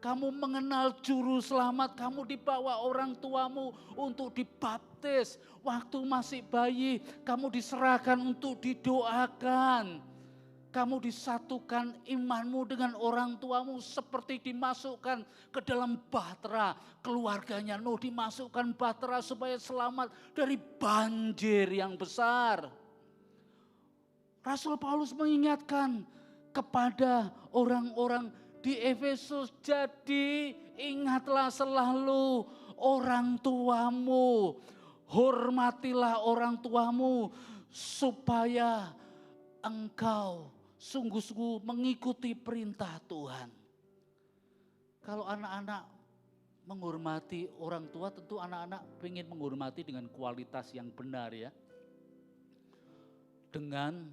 [SPEAKER 4] Kamu mengenal juru selamat, kamu dibawa orang tuamu untuk dibaptis. Waktu masih bayi, kamu diserahkan untuk didoakan. Kamu disatukan imanmu dengan orang tuamu seperti dimasukkan ke dalam bahtera. Keluarganya Nuh dimasukkan bahtera supaya selamat dari banjir yang besar. Rasul Paulus mengingatkan kepada orang-orang di Efesus, jadi ingatlah selalu orang tuamu. Hormatilah orang tuamu supaya engkau sungguh-sungguh mengikuti perintah Tuhan. Kalau anak-anak menghormati orang tua, tentu anak-anak ingin menghormati dengan kualitas yang benar ya. Dengan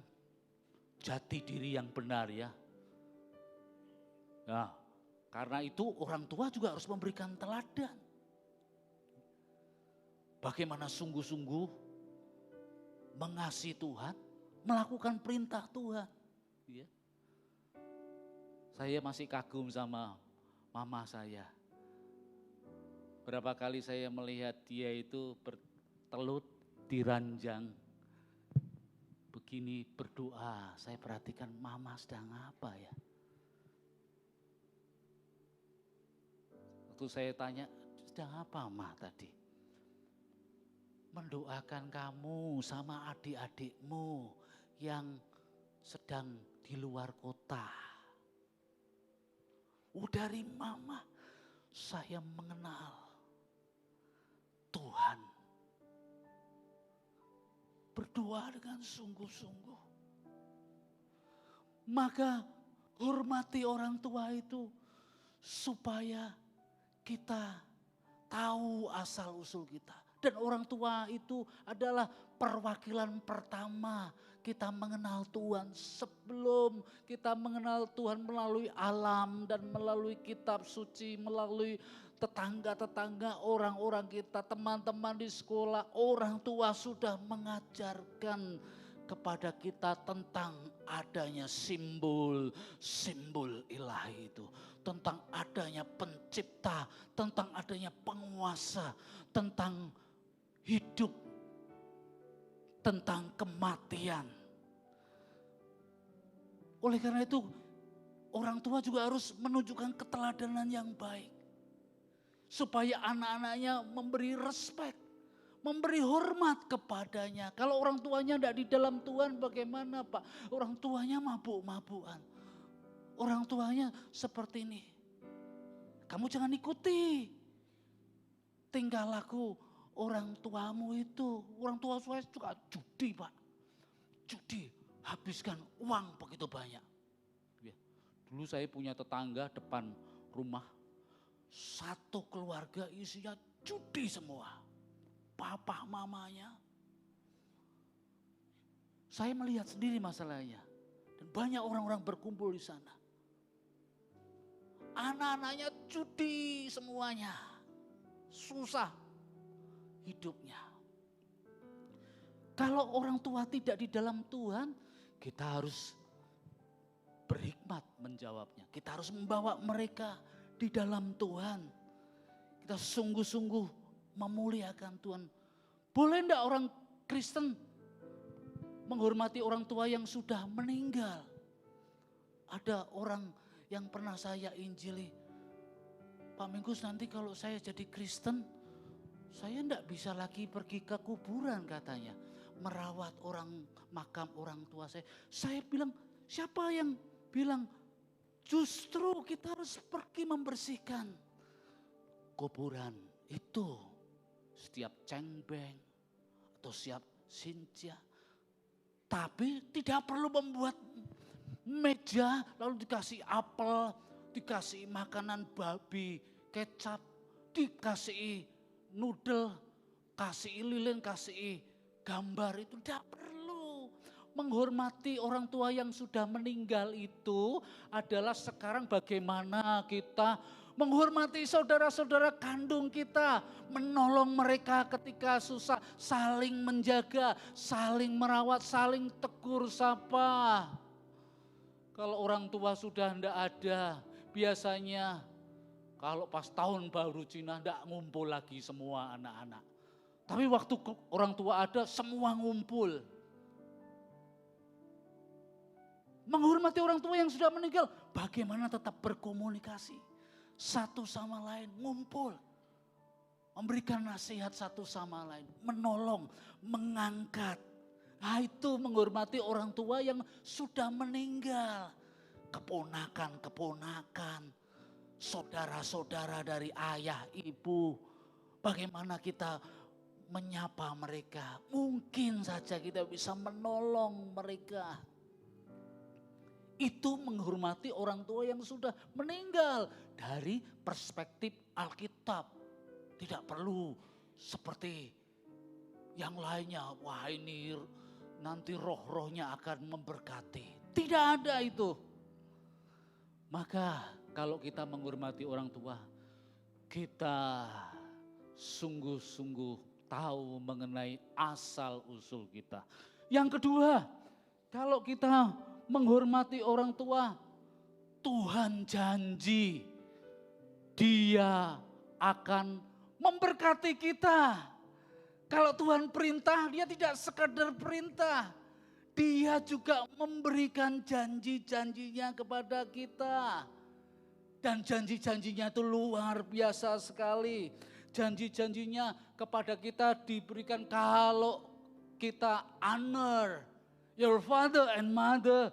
[SPEAKER 4] jati diri yang benar ya. Nah, karena itu orang tua juga harus memberikan teladan. Bagaimana sungguh-sungguh mengasihi Tuhan, melakukan perintah Tuhan. Ya. Saya masih kagum sama mama saya. Berapa kali saya melihat dia itu bertelut di ranjang. Begini berdoa, saya perhatikan mama sedang apa ya. Waktu saya tanya, sedang apa Ma tadi? Mendoakan kamu sama adik-adikmu yang sedang di luar kota. Dari mama saya mengenal Tuhan. Berdoa dengan sungguh-sungguh. Maka hormati orang tua itu supaya kita tahu asal usul kita. Dan orang tua itu adalah perwakilan pertama kita mengenal Tuhan. Sebelum kita mengenal Tuhan melalui alam dan melalui kitab suci, melalui tetangga-tetangga, orang-orang kita, teman-teman di sekolah, orang tua sudah mengajarkan kepada kita tentang adanya simbol-simbol ilahi itu. Tentang adanya pencipta, tentang adanya penguasa, tentang hidup, tentang kematian. Oleh karena itu, orang tua juga harus menunjukkan keteladanan yang baik. Supaya anak-anaknya memberi respek, memberi hormat kepadanya. Kalau orang tuanya tidak di dalam Tuhan bagaimana Pak? Orang tuanya mabuk-mabukan. Orang tuanya seperti ini. Kamu jangan ikuti. tingkah laku orang tuamu itu. Orang tua saya juga judi, Pak. Judi, habiskan uang begitu banyak. Ya. Dulu saya punya tetangga depan rumah, satu keluarga isinya judi semua. Papa, mamanya. Saya melihat sendiri masalahnya. Dan banyak orang-orang berkumpul di sana. Anak-anaknya judi semuanya. Susah hidupnya. Kalau orang tua tidak di dalam Tuhan, kita harus berhikmat menjawabnya. Kita harus membawa mereka di dalam Tuhan. Kita sungguh-sungguh memuliakan Tuhan. Boleh enggak orang Kristen menghormati orang tua yang sudah meninggal? Ada orang yang pernah saya injili, Pak Minggus, nanti kalau saya jadi Kristen, saya enggak bisa lagi pergi ke kuburan katanya. Merawat makam orang tua saya. Saya bilang, siapa yang bilang? Justru kita harus pergi membersihkan kuburan itu. Setiap cengbeng atau setiap sinja. Tapi tidak perlu membuat meja lalu dikasih apel, dikasih makanan babi, kecap, dikasih noodle, kasih lilin, kasih gambar, itu tidak perlu. Menghormati orang tua yang sudah meninggal itu adalah sekarang bagaimana kita menghormati saudara-saudara kandung kita, menolong mereka ketika susah, saling menjaga, saling merawat, saling tegur sapa. Kalau orang tua sudah tidak ada, biasanya kalau pas tahun baru Cina tidak ngumpul lagi semua anak-anak. Tapi waktu orang tua ada, semua ngumpul. Menghormati orang tua yang sudah meninggal, bagaimana tetap berkomunikasi. Satu sama lain, ngumpul. Memberikan nasihat satu sama lain, menolong, mengangkat. Nah itu menghormati orang tua yang sudah meninggal. Keponakan-keponakan, saudara-saudara dari ayah, ibu. Bagaimana kita menyapa mereka. Mungkin saja kita bisa menolong mereka. Itu menghormati orang tua yang sudah meninggal. Dari perspektif Alkitab. Tidak perlu seperti yang lainnya. Wah ini nanti roh-rohnya akan memberkati. Tidak ada itu. Maka kalau kita menghormati orang tua, kita sungguh-sungguh tahu mengenai asal usul kita. Yang kedua, kalau kita menghormati orang tua, Tuhan janji Dia akan memberkati kita. Kalau Tuhan perintah, Dia tidak sekadar perintah. Dia juga memberikan janji-janjinya kepada kita. Dan janji-janjinya itu luar biasa sekali. Janji-janjinya kepada kita diberikan kalau kita honor your father and mother.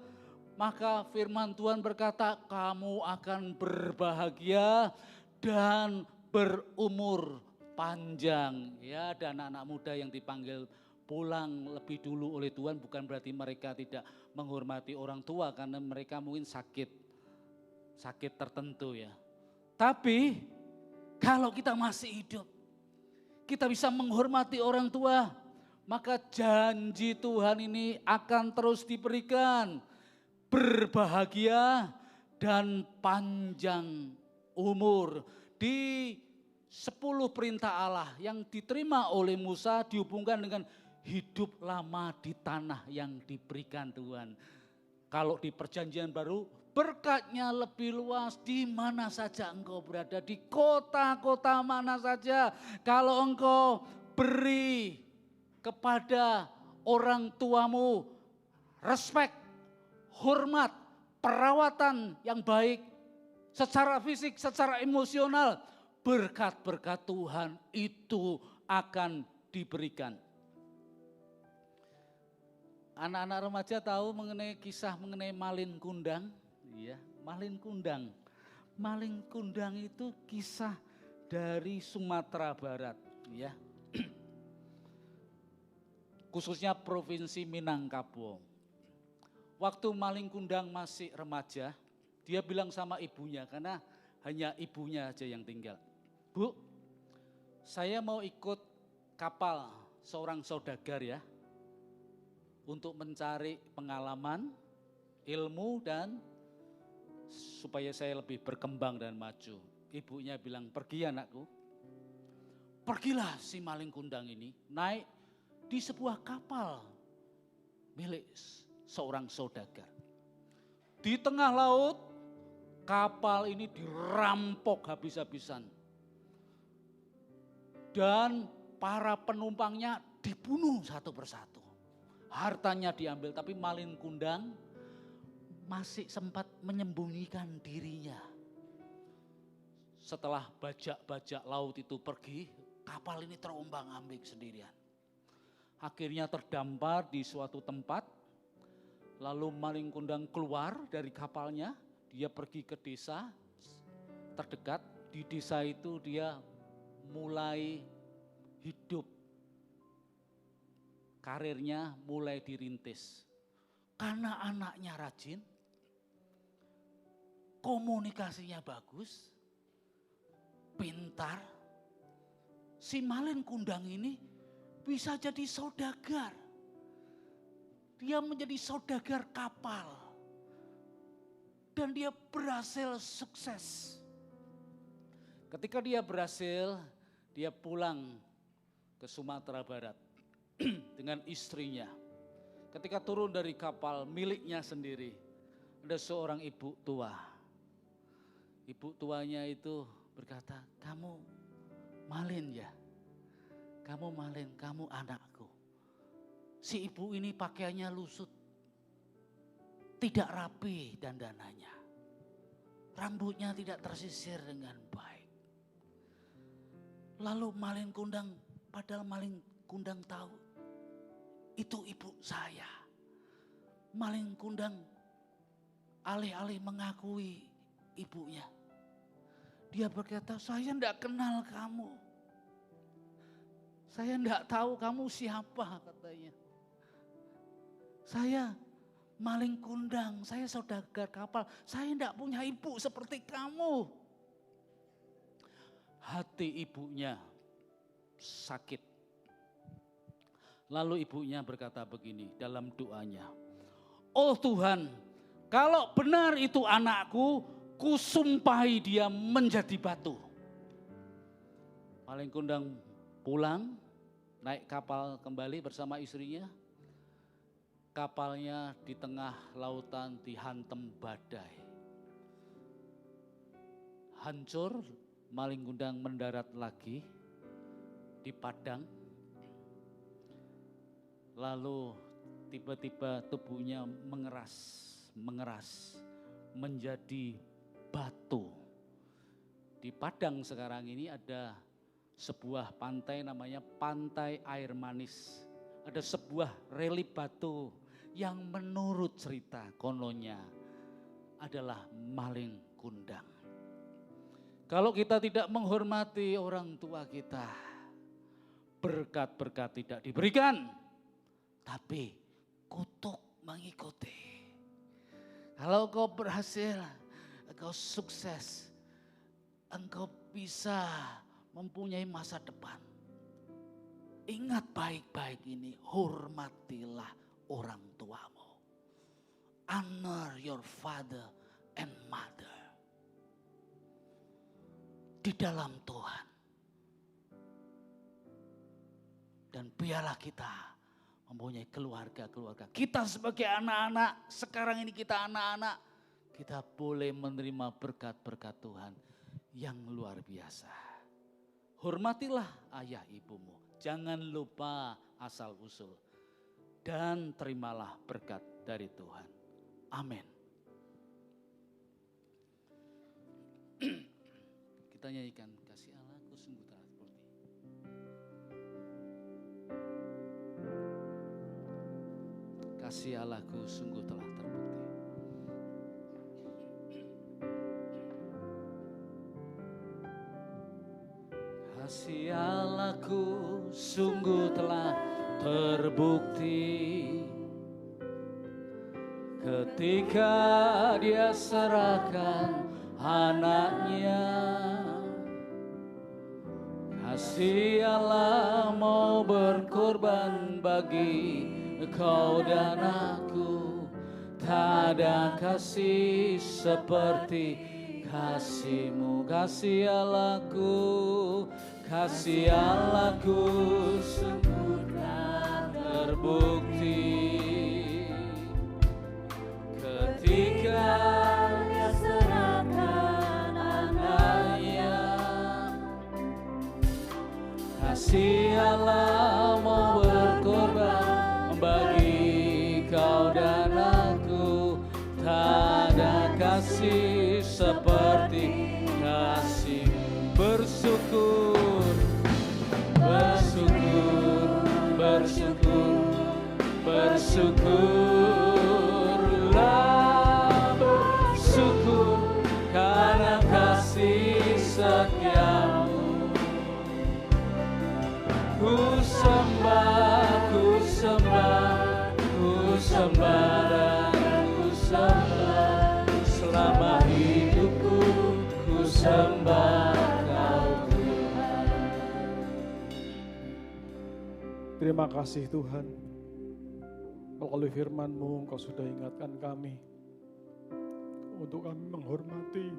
[SPEAKER 4] Maka firman Tuhan berkata, kamu akan berbahagia dan berumur panjang. Ya, dan anak-anak muda yang dipanggil pulang lebih dulu oleh Tuhan bukan berarti mereka tidak menghormati orang tua karena mereka mungkin sakit tertentu ya. Tapi kalau kita masih hidup, kita bisa menghormati orang tua, maka janji Tuhan ini akan terus diberikan. Berbahagia dan panjang umur. Di 10 perintah Allah yang diterima oleh Musa dihubungkan dengan hidup lama di tanah yang diberikan Tuhan. Kalau di perjanjian baru, berkatnya lebih luas di mana saja engkau berada. Di kota-kota mana saja. Kalau engkau beri kepada orang tuamu respect, hormat, perawatan yang baik. Secara fisik, secara emosional. Berkat-berkat Tuhan itu akan diberikan. Anak-anak remaja tahu mengenai kisah mengenai Malin Kundang? Iya, Malin Kundang. Malin Kundang itu kisah dari Sumatera Barat, ya. Khususnya Provinsi Minangkabau. Waktu Malin Kundang masih remaja, dia bilang sama ibunya, karena hanya ibunya aja yang tinggal. Bu, saya mau ikut kapal seorang saudagar ya, untuk mencari pengalaman, ilmu, dan supaya saya lebih berkembang dan maju. Ibunya bilang, pergi anakku. Pergilah si Malin Kundang ini naik di sebuah kapal milik seorang saudagar. Di tengah laut, kapal ini dirampok habis-habisan. Dan para penumpangnya dibunuh satu persatu. Hartanya diambil, tapi Malin Kundang masih sempat menyembunyikan dirinya. Setelah bajak-bajak laut itu pergi, kapal ini terombang-ambing sendirian. Akhirnya terdampar di suatu tempat, lalu Malin Kundang keluar dari kapalnya, dia pergi ke desa terdekat. Di desa itu dia mulai hidup, karirnya mulai dirintis. Karena anaknya rajin, komunikasinya bagus, pintar, si Malin Kundang ini bisa jadi saudagar. Dia menjadi saudagar kapal. Dan dia berhasil sukses. Ketika dia berhasil, dia pulang ke Sumatera Barat dengan istrinya. Ketika turun dari kapal miliknya sendiri, ada seorang ibu tua. Ibu tuanya itu berkata, kamu Malin ya? Kamu Malin, kamu anakku. Si ibu ini pakaiannya lusut, tidak rapi dandanannya. Rambutnya tidak tersisir dengan baik. Lalu Malin Kundang, padahal Malin Kundang tahu, itu ibu saya. Malin Kundang alih-alih mengakui ibunya. Dia berkata, saya tidak kenal kamu. Saya tidak tahu kamu siapa, katanya. Saya Malin Kundang, saya saudagar kapal. Saya tidak punya ibu seperti kamu. Hati ibunya sakit. Lalu ibunya berkata begini dalam doanya. Oh Tuhan, kalau benar itu anakku, kusumpahi dia menjadi batu. Malin Kundang pulang, naik kapal kembali bersama istrinya. Kapalnya di tengah lautan dihantam badai. Hancur, Malin Kundang mendarat lagi di Padang. Lalu tiba-tiba tubuhnya mengeras menjadi batu. Di Padang sekarang ini ada sebuah pantai namanya Pantai Air Manis. Ada sebuah relief batu yang menurut cerita kononnya adalah Malin Kundang. Kalau kita tidak menghormati orang tua kita, berkat-berkat tidak diberikan, tapi kutuk mengikuti. Kalau kau berhasil, engkau sukses, engkau bisa mempunyai masa depan. Ingat baik-baik ini, hormatilah orang tuamu. Honor your father and mother. Di dalam Tuhan. Dan biarlah kita mempunyai keluarga-keluarga. Kita sebagai anak-anak, sekarang ini kita anak-anak, kita boleh menerima berkat-berkat Tuhan yang luar biasa. Hormatilah ayah ibumu. Jangan lupa asal usul. Dan terimalah berkat dari Tuhan. Amin. Kita nyanyikan, kasih Allahku sungguh telah terbukti. Kasih Allahku sungguh telah terbukti. Kasih Allahku sungguh telah terbukti ketika Dia serahkan anaknya. Kasih Allah mau berkorban bagi kau dan aku. Tak ada kasih seperti kasih-Mu. Kasih Allahku, kasih Allahku sungguh terbukti ketika Dia serahkan anaknya. Kasih Allah mau berkorban bagi kau dan aku. Tak ada kasih seperti kasih. Bersyukur, bersyukur, bersyukur, bersyukurlah, bersyukur karena kasih setiamu. Ku sembah, ku sembah, ku sembah dan ku sembah. Selama hidupku ku sembah Kau Tuhan.
[SPEAKER 5] Terima kasih Tuhan. Melalui firman-Mu Engkau sudah ingatkan kami untuk kami menghormati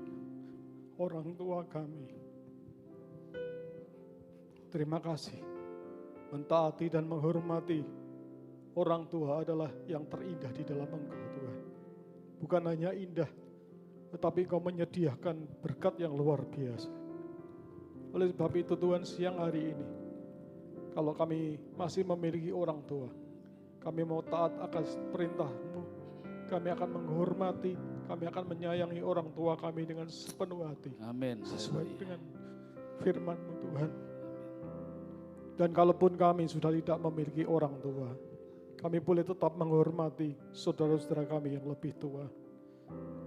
[SPEAKER 5] orang tua kami. Terima kasih. Mentaati dan menghormati orang tua adalah yang terindah di dalam Engkau Tuhan. Bukan hanya indah, tetapi Engkau menyediakan berkat yang luar biasa. Oleh sebab itu Tuhan, siang hari ini, kalau kami masih memiliki orang tua, kami mau taat akan perintah-Mu, kami akan menghormati, kami akan menyayangi orang tua kami dengan sepenuh hati.
[SPEAKER 4] Amin.
[SPEAKER 5] Sesuai dengan firman-Mu Tuhan. Dan kalaupun kami sudah tidak memiliki orang tua, kami boleh tetap menghormati saudara-saudara kami yang lebih tua.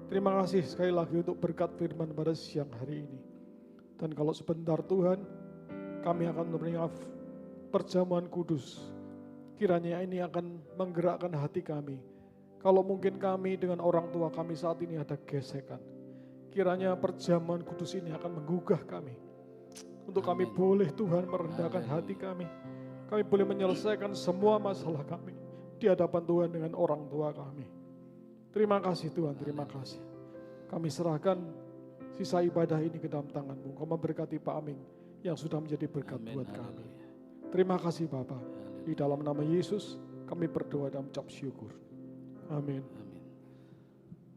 [SPEAKER 5] Terima kasih sekali lagi untuk berkat firman pada siang hari ini. Dan kalau sebentar Tuhan, kami akan menerima perjamuan kudus. Kiranya ini akan menggerakkan hati kami. Kalau mungkin kami dengan orang tua kami saat ini ada gesekan, kiranya perjamuan kudus ini akan menggugah kami. Untuk kami boleh Tuhan merendahkan hati kami. Kami boleh menyelesaikan semua masalah kami di hadapan Tuhan dengan orang tua kami. Terima kasih Tuhan, terima kasih. Kami serahkan sisa ibadah ini ke dalam tangan-Mu. Kau memberkati Pak Aming yang sudah menjadi berkat buat kami. Terima kasih Bapa. Di dalam nama Yesus kami berdoa dan mengucap syukur. Amin.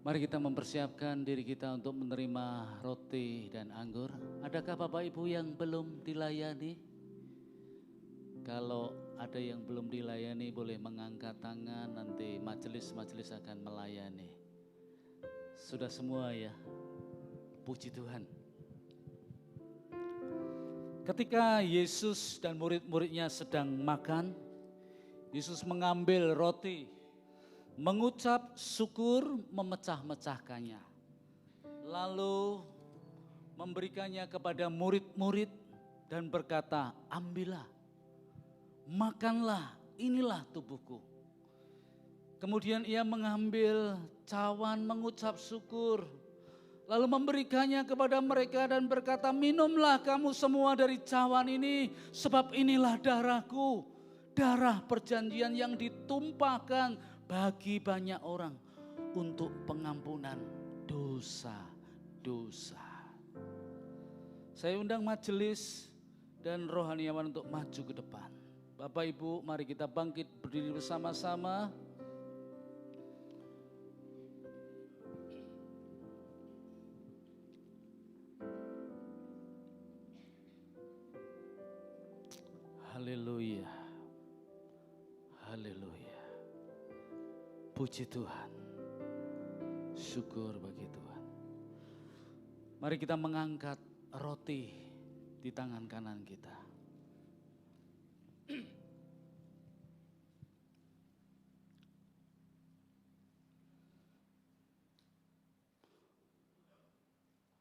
[SPEAKER 4] Mari kita mempersiapkan diri kita untuk menerima roti dan anggur. Adakah Bapak Ibu yang belum dilayani? Kalau ada yang belum dilayani boleh mengangkat tangan, nanti majelis-majelis akan melayani. Sudah semua ya? Puji Tuhan. Ketika Yesus dan murid-muridnya sedang makan, Yesus mengambil roti, mengucap syukur, memecah-mecahkannya. Lalu memberikannya kepada murid-murid dan berkata, ambillah, makanlah, inilah tubuhku. Kemudian ia mengambil cawan, mengucap syukur, lalu memberikannya kepada mereka dan berkata, minumlah kamu semua dari cawan ini, sebab inilah darahku, darah perjanjian yang ditumpahkan bagi banyak orang untuk pengampunan dosa-dosa. Saya undang majelis dan rohaniawan untuk maju ke depan. Bapak Ibu, mari kita bangkit berdiri bersama-sama. Haleluya. Haleluya. Puji Tuhan. Syukur bagi Tuhan. Mari kita mengangkat roti di tangan kanan kita.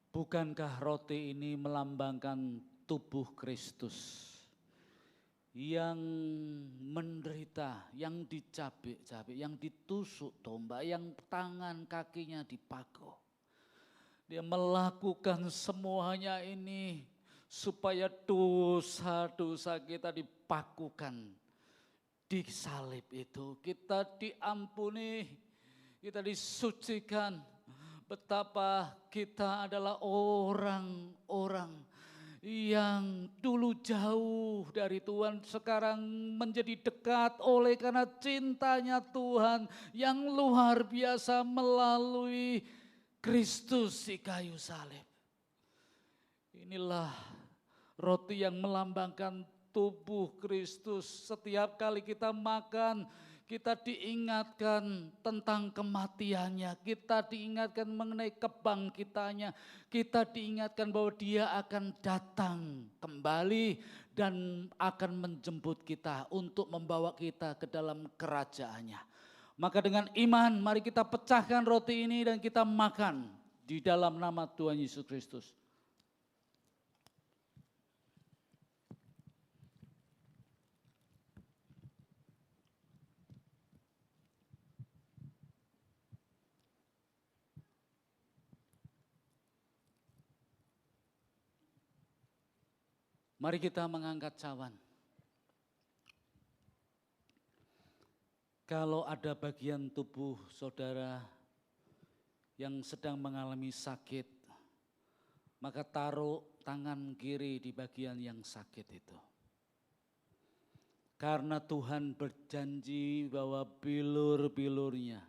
[SPEAKER 4] Bukankah roti ini melambangkan tubuh Kristus yang menderita, yang dicabik-cabik, yang ditusuk tombak, yang tangan kakinya dipagok. Dia melakukan semuanya ini supaya dosa-dosa kita dipakukan di salib itu. Kita diampuni, kita disucikan. Betapa kita adalah orang-orang yang dulu jauh dari Tuhan, sekarang menjadi dekat oleh karena cintanya Tuhan yang luar biasa melalui Kristus di kayu salib. Inilah roti yang melambangkan tubuh Kristus. Setiap kali kita makan, kita diingatkan tentang kematiannya, kita diingatkan mengenai kebangkitannya, kita diingatkan bahwa Dia akan datang kembali dan akan menjemput kita untuk membawa kita ke dalam kerajaannya. Maka dengan iman mari kita pecahkan roti ini dan kita makan di dalam nama Tuhan Yesus Kristus. Mari kita mengangkat cawan. Kalau ada bagian tubuh saudara yang sedang mengalami sakit, maka taruh tangan kiri di bagian yang sakit itu. Karena Tuhan berjanji bahwa bilur-bilurnya,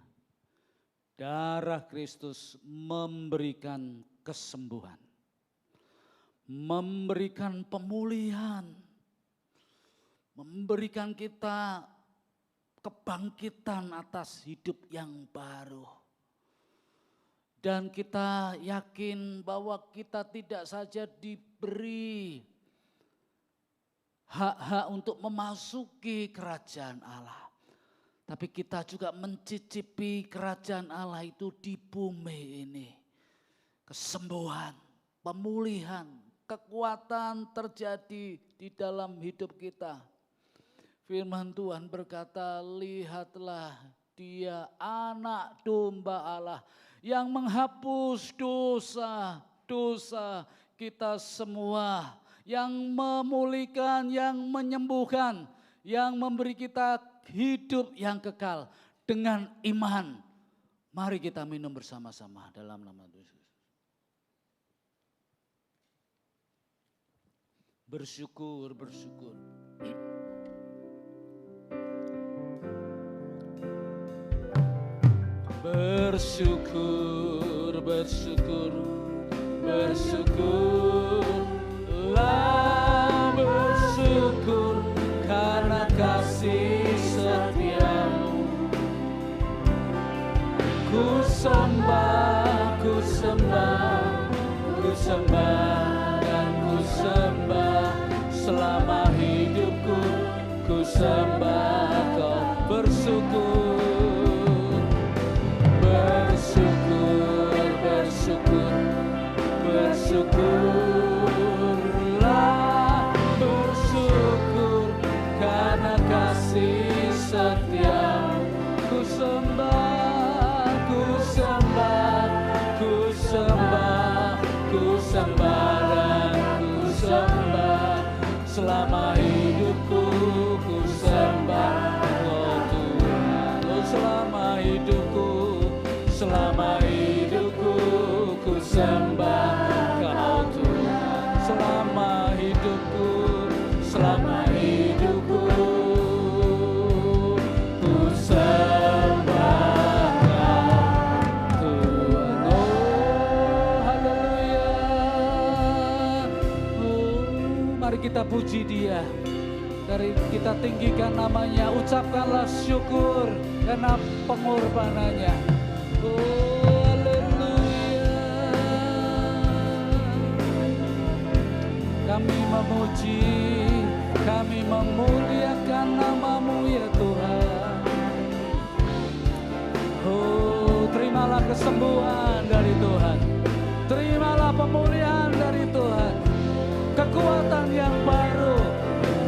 [SPEAKER 4] darah Kristus memberikan kesembuhan. Memberikan pemulihan, memberikan kita kebangkitan atas hidup yang baru. Dan kita yakin bahwa kita tidak saja diberi hak-hak untuk memasuki kerajaan Allah, tapi kita juga mencicipi kerajaan Allah itu di bumi ini. Kesembuhan, pemulihan, kekuatan terjadi di dalam hidup kita. Firman Tuhan berkata, lihatlah Dia anak domba Allah yang menghapus dosa-dosa kita semua. Yang memulihkan, yang menyembuhkan, yang memberi kita hidup yang kekal. Dengan iman, mari kita minum bersama-sama dalam nama Tuhan. Bersyukur, bersyukur. Bersyukur, bersyukur, bersyukurlah, bersyukur karena kasih setiamu. Ku sembah, ku sembah, ku sembah dan ku sembah. Selama hidupku ku sembah Kau. Bersyukur, bersyukur, bersyukur, bersyukurlah, bersyukur karena kasih setiamu. Ku sembah, ku sembah, ku sembah, ku sembah dan ku sembah. Selama hidupku ku sembah Oh Tuhan. Oh selama hidupku ku sembah Kau Tuhan. Selama hidupku ku sembah Kau Tuhan. Oh haleluya. Oh mari kita puji Dia. Mari kita tinggikan namanya, ucapkanlah syukur karena pengorbanannya. Oh haleluya. Kami memuji, kami memuliakan nama-Mu ya Tuhan. Oh terimalah kesembuhan dari Tuhan, terimalah pemulihan dari Tuhan. kekuatan yang baru.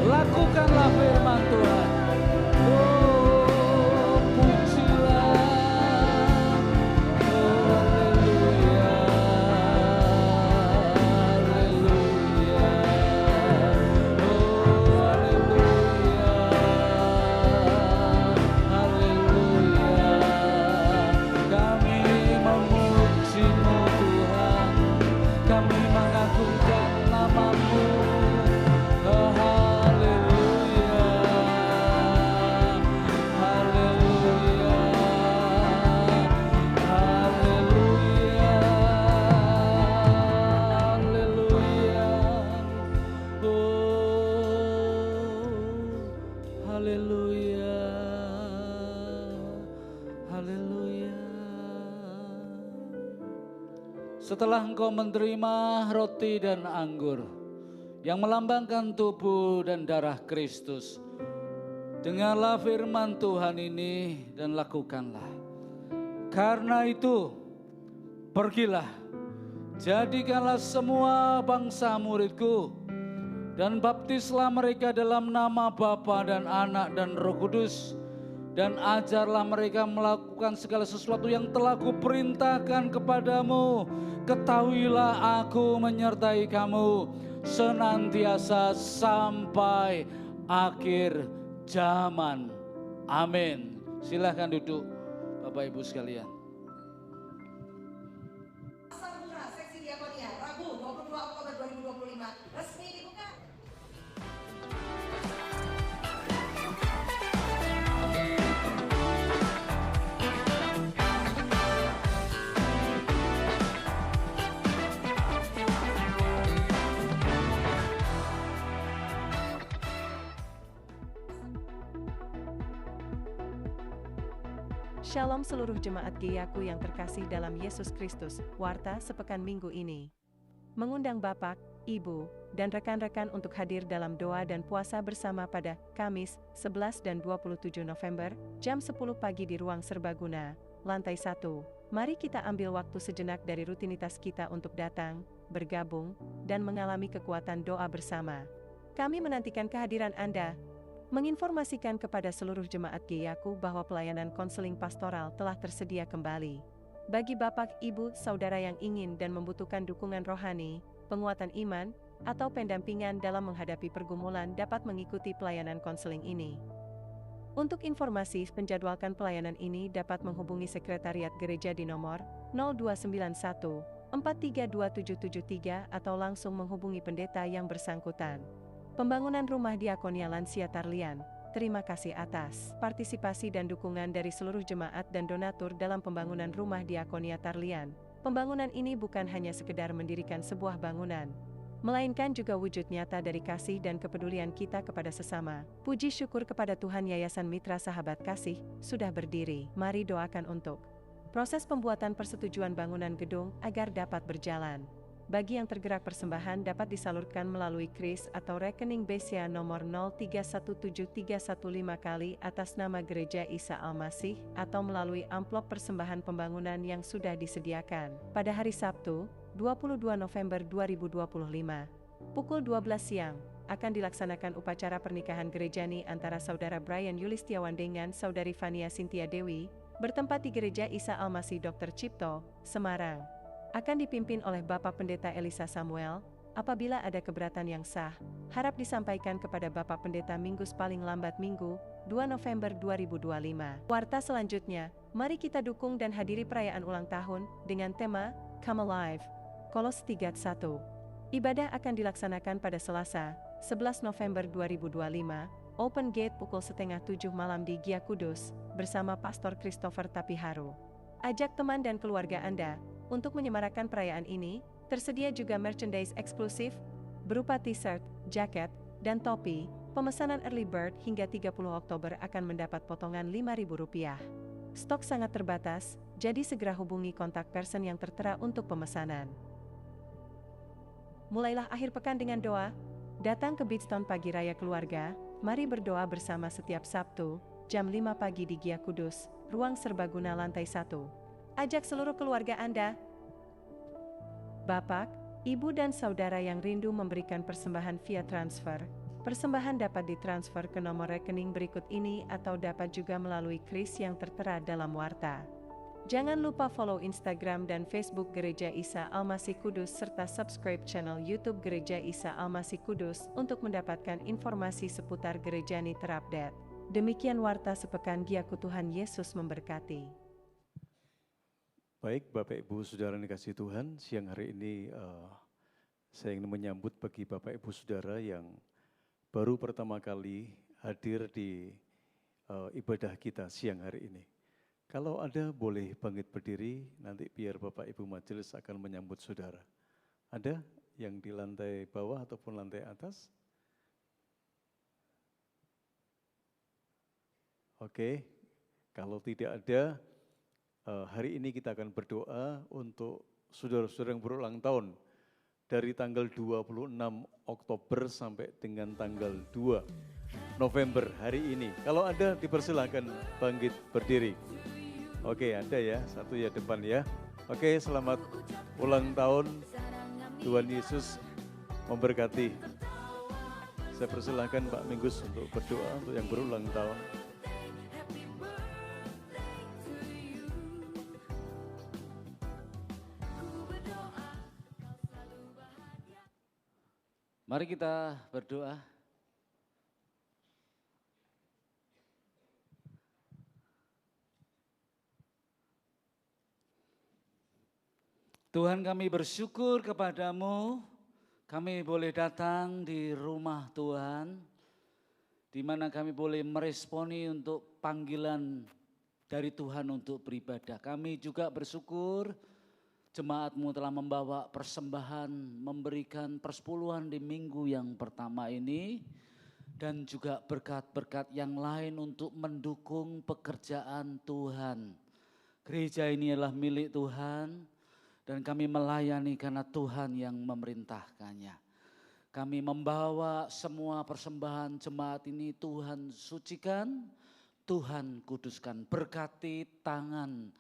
[SPEAKER 4] Lakukanlah firman Tuhan. Oh, pujilah. Oh, haleluya. Haleluya. Oh, haleluya. Haleluya. Kami memuji-Mu Tuhan. Kami mengagungkan nama-Mu. Oh, haleluya. Haleluya. Haleluya. Haleluya. Oh, haleluya. Haleluya. Setelah engkau menerima roti dan anggur yang melambangkan tubuh dan darah Kristus, dengarlah firman Tuhan ini dan lakukanlah. Karena itu, pergilah, jadikanlah semua bangsa muridku, dan baptislah mereka dalam nama Bapa dan Anak dan Roh Kudus, dan ajarlah mereka melakukan segala sesuatu yang telah kuperintahkan kepadamu. Ketahuilah aku menyertai kamu senantiasa sampai akhir zaman. Amin. Silahkan duduk Bapak Ibu sekalian.
[SPEAKER 6] Pasar Murah Seksi Diakonia, Rabu 22 Oktober 2025, resmi dibuka.
[SPEAKER 7] Shalom seluruh jemaat Geyaku yang terkasih dalam Yesus Kristus. Warta sepekan minggu ini mengundang Bapak, Ibu, dan rekan-rekan untuk hadir dalam doa dan puasa bersama pada Kamis 11 dan 27 November, jam 10 pagi di Ruang Serbaguna, lantai 1. Mari kita ambil waktu sejenak dari rutinitas kita untuk datang, bergabung, dan mengalami kekuatan doa bersama. Kami menantikan kehadiran Anda. Menginformasikan kepada seluruh jemaat Geyaku bahwa pelayanan konseling pastoral telah tersedia kembali. Bagi Bapak, Ibu, Saudara yang ingin dan membutuhkan dukungan rohani, penguatan iman, atau pendampingan dalam menghadapi pergumulan dapat mengikuti pelayanan konseling ini. Untuk informasi penjadwalkan pelayanan ini dapat menghubungi Sekretariat Gereja di nomor 0291 432773 atau langsung menghubungi pendeta yang bersangkutan. Pembangunan Rumah Diakonia Lansia Tarlian. Terima kasih atas partisipasi dan dukungan dari seluruh jemaat dan donatur dalam pembangunan Rumah Diakonia Tarlian. Pembangunan ini bukan hanya sekedar mendirikan sebuah bangunan, melainkan juga wujud nyata dari kasih dan kepedulian kita kepada sesama. Puji syukur kepada Tuhan, Yayasan Mitra Sahabat Kasih sudah berdiri. Mari doakan untuk proses pembuatan persetujuan bangunan gedung agar dapat berjalan. Bagi yang tergerak, persembahan dapat disalurkan melalui KRIS atau rekening BCA nomor 0317315 kali atas nama Gereja Isa Al-Masih atau melalui amplop persembahan pembangunan yang sudah disediakan. Pada hari Sabtu, 22 November 2025, pukul 12 siang, akan dilaksanakan upacara pernikahan gerejani antara Saudara Brian Yulistiawan dengan Saudari Fania Cynthia Dewi, bertempat di Gereja Isa Al-Masih Dr. Cipto, Semarang. Akan dipimpin oleh Bapak Pendeta Elisa Samuel. Apabila ada keberatan yang sah, harap disampaikan kepada Bapak Pendeta Minggu paling lambat Minggu, 2 November 2025. Warta selanjutnya, mari kita dukung dan hadiri perayaan ulang tahun dengan tema Come Alive, Kolose 3:1. Ibadah akan dilaksanakan pada Selasa, 11 November 2025, Open Gate pukul 6:30 malam di Gia Kudus, bersama Pastor Christopher Tapiharu. Ajak teman dan keluarga Anda. Untuk menyemarakan perayaan ini, tersedia juga merchandise eksklusif, berupa t-shirt, jaket, dan topi. Pemesanan early bird hingga 30 Oktober akan mendapat potongan Rp5.000. Stok sangat terbatas, jadi segera hubungi kontak person yang tertera untuk pemesanan. Mulailah akhir pekan dengan doa. Datang ke Beachtown Pagi Raya Keluarga. Mari berdoa bersama setiap Sabtu, jam 5 pagi di Gia Kudus, Ruang Serbaguna lantai 1. Ajak seluruh keluarga Anda. Bapak, Ibu dan saudara yang rindu memberikan persembahan via transfer, persembahan dapat ditransfer ke nomor rekening berikut ini atau dapat juga melalui kris yang tertera dalam warta. Jangan lupa follow Instagram dan Facebook Gereja Isa Almasih Kudus serta subscribe channel YouTube Gereja Isa Almasih Kudus untuk mendapatkan informasi seputar gereja ini terupdate. Demikian warta sepekan Giaku, Tuhan Yesus memberkati.
[SPEAKER 2] Baik, Bapak Ibu Saudara yang dikasihi Tuhan, siang hari ini saya ingin menyambut bagi Bapak Ibu Saudara yang baru pertama kali hadir di ibadah kita siang hari ini. Kalau ada boleh bangkit berdiri, nanti biar Bapak Ibu Majelis akan menyambut saudara. Ada yang di lantai bawah ataupun lantai atas? Oke, kalau tidak ada, hari ini kita akan berdoa untuk saudara-saudara yang berulang tahun dari tanggal 26 Oktober sampai dengan tanggal 2 November hari ini. Kalau ada dipersilahkan bangkit berdiri. Oke, ada ya, satu ya depan ya. Oke, selamat ulang tahun, Tuhan Yesus memberkati. Saya persilahkan Pak Minggus untuk berdoa untuk yang berulang tahun.
[SPEAKER 4] Mari kita berdoa. Tuhan, kami bersyukur kepadamu, kami boleh datang di rumah Tuhan, di mana kami boleh meresponi untuk panggilan dari Tuhan untuk beribadah. Kami juga bersyukur jemaat-Mu telah membawa persembahan, memberikan persepuluhan di minggu yang pertama ini, dan juga berkat-berkat yang lain untuk mendukung pekerjaan Tuhan. Gereja ini adalah milik Tuhan, dan kami melayani karena Tuhan yang memerintahkannya. Kami membawa semua persembahan jemaat ini, Tuhan sucikan, Tuhan kuduskan, berkati tangan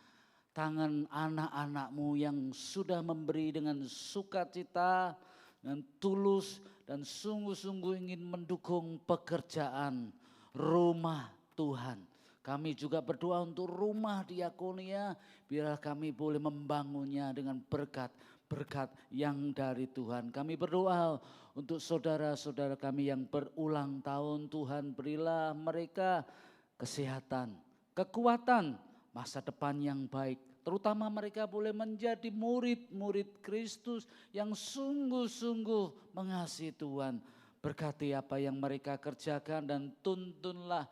[SPEAKER 4] anak-anak-Mu yang sudah memberi dengan sukacita, dengan tulus dan sungguh-sungguh ingin mendukung pekerjaan rumah Tuhan. Kami juga berdoa untuk rumah diakonia, biarlah kami boleh membangunnya dengan berkat-berkat yang dari Tuhan. Kami berdoa untuk saudara-saudara kami yang berulang tahun, Tuhan berilah mereka kesehatan, kekuatan, masa depan yang baik, terutama mereka boleh menjadi murid-murid Kristus yang sungguh-sungguh mengasihi Tuhan. Berkati apa yang mereka kerjakan dan tuntunlah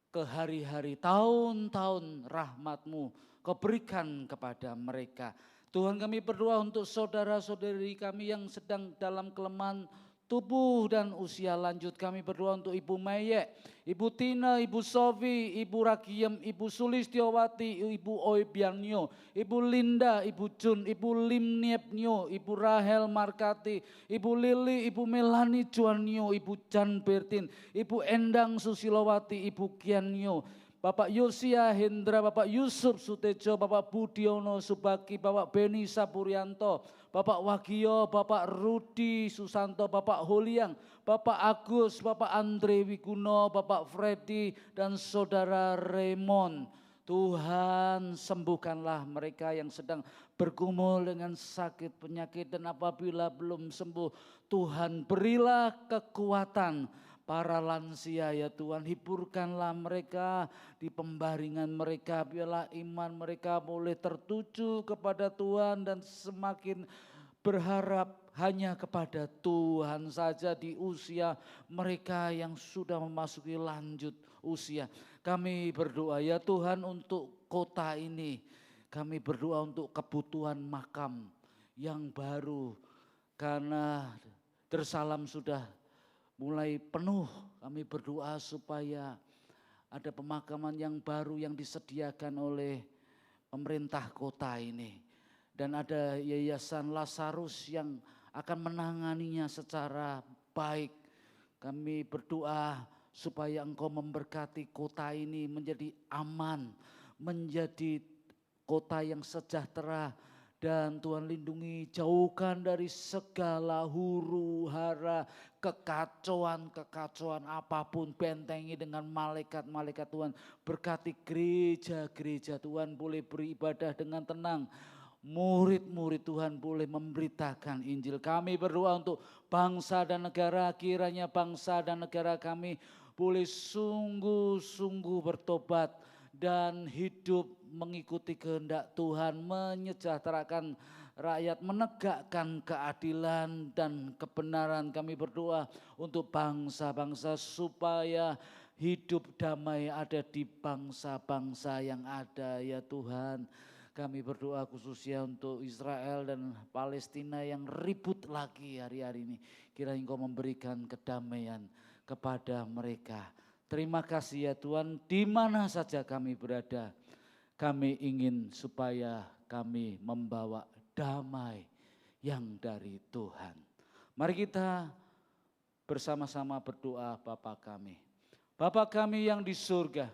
[SPEAKER 4] ke hari-hari, tahun-tahun rahmat-Mu Kau berikan kepada mereka. Tuhan, kami berdoa untuk saudara-saudari kami yang sedang dalam kelemahan tubuh dan usia lanjut. Kami berdoa untuk Ibu Mayek, Ibu Tina, Ibu Sofi, Ibu Rakiem, Ibu Sulistiowati, Ibu Oibianyo, Ibu Linda, Ibu Jun, Ibu Limniepnyo, Ibu Rahel Markati, Ibu Lili, Ibu Melani Juanyo, Ibu Jan Bertin, Ibu Endang Susilowati, Ibu Kianyo, Bapak Yosia Hendra, Bapak Yusuf Sutejo, Bapak Budiono Subaki, Bapak Beni Sapurianto, Bapak Wagio, Bapak Rudi Susanto, Bapak Holiang, Bapak Agus, Bapak Andre Wiguno, Bapak Freddy dan Saudara Raymond. Tuhan, sembuhkanlah mereka yang sedang bergumul dengan sakit penyakit, dan apabila belum sembuh, Tuhan berilah kekuatan. Para lansia ya Tuhan, hiburkanlah mereka di pembaringan mereka, biarlah iman mereka boleh tertuju kepada Tuhan dan semakin berharap hanya kepada Tuhan saja di usia mereka yang sudah memasuki lanjut usia. Kami berdoa ya Tuhan untuk kota ini, kami berdoa untuk kebutuhan makam yang baru, karena Darussalam sudah mulai penuh. Kami berdoa supaya ada pemakaman yang baru yang disediakan oleh pemerintah kota ini. Dan ada Yayasan Lazarus yang akan menanganinya secara baik. Kami berdoa supaya Engkau memberkati kota ini menjadi aman, menjadi kota yang sejahtera Dan Tuhan lindungi, jauhkan dari segala huru hara, kekacauan apapun, bentengi dengan malaikat-malaikat Tuhan. Berkati gereja-gereja Tuhan boleh beribadah dengan tenang. Murid-murid Tuhan boleh memberitakan Injil. Kami berdoa untuk bangsa dan negara, kiranya bangsa dan negara kami boleh sungguh-sungguh bertobat dan hidup mengikuti kehendak Tuhan, menyejahterakan rakyat, menegakkan keadilan dan kebenaran. Kami berdoa untuk bangsa-bangsa supaya hidup damai ada di bangsa-bangsa yang ada ya Tuhan. Kami berdoa khususnya untuk Israel dan Palestina yang ribut lagi hari-hari ini. Kiranya Engkau memberikan kedamaian kepada mereka. Terima kasih ya Tuhan, di mana saja kami berada, kami ingin supaya kami membawa damai yang dari Tuhan. Mari kita bersama-sama berdoa Bapa kami. Bapa kami yang di surga,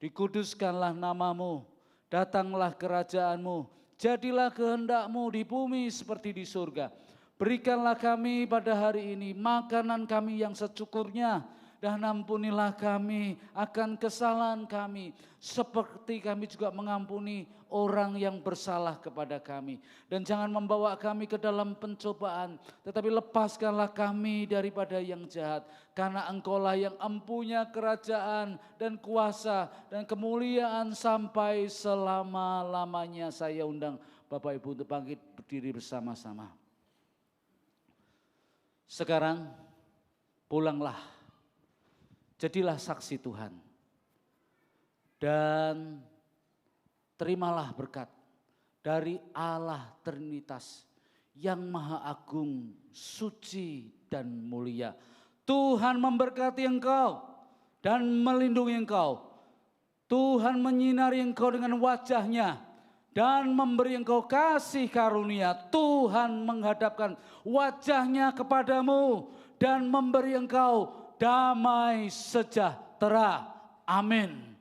[SPEAKER 4] dikuduskanlah namamu, datanglah kerajaanmu, jadilah kehendak-Mu di bumi seperti di surga. Berikanlah kami pada hari ini makanan kami yang secukupnya, dan ampunilah kami akan kesalahan kami, seperti kami juga mengampuni orang yang bersalah kepada kami. Dan jangan membawa kami ke dalam pencobaan, tetapi lepaskanlah kami daripada yang jahat. Karena Engkaulah yang empunya kerajaan dan kuasa dan kemuliaan sampai selama-lamanya. Saya undang Bapak Ibu untuk bangkit berdiri bersama-sama. Sekarang pulanglah. Jadilah saksi Tuhan dan terimalah berkat dari Allah Trinitas yang Maha Agung, suci dan mulia. Tuhan memberkati engkau dan melindungi engkau. Tuhan menyinari engkau dengan wajah-Nya dan memberi engkau kasih karunia. Tuhan menghadapkan wajah-Nya kepadamu dan memberi engkau damai sejahtera. Amin.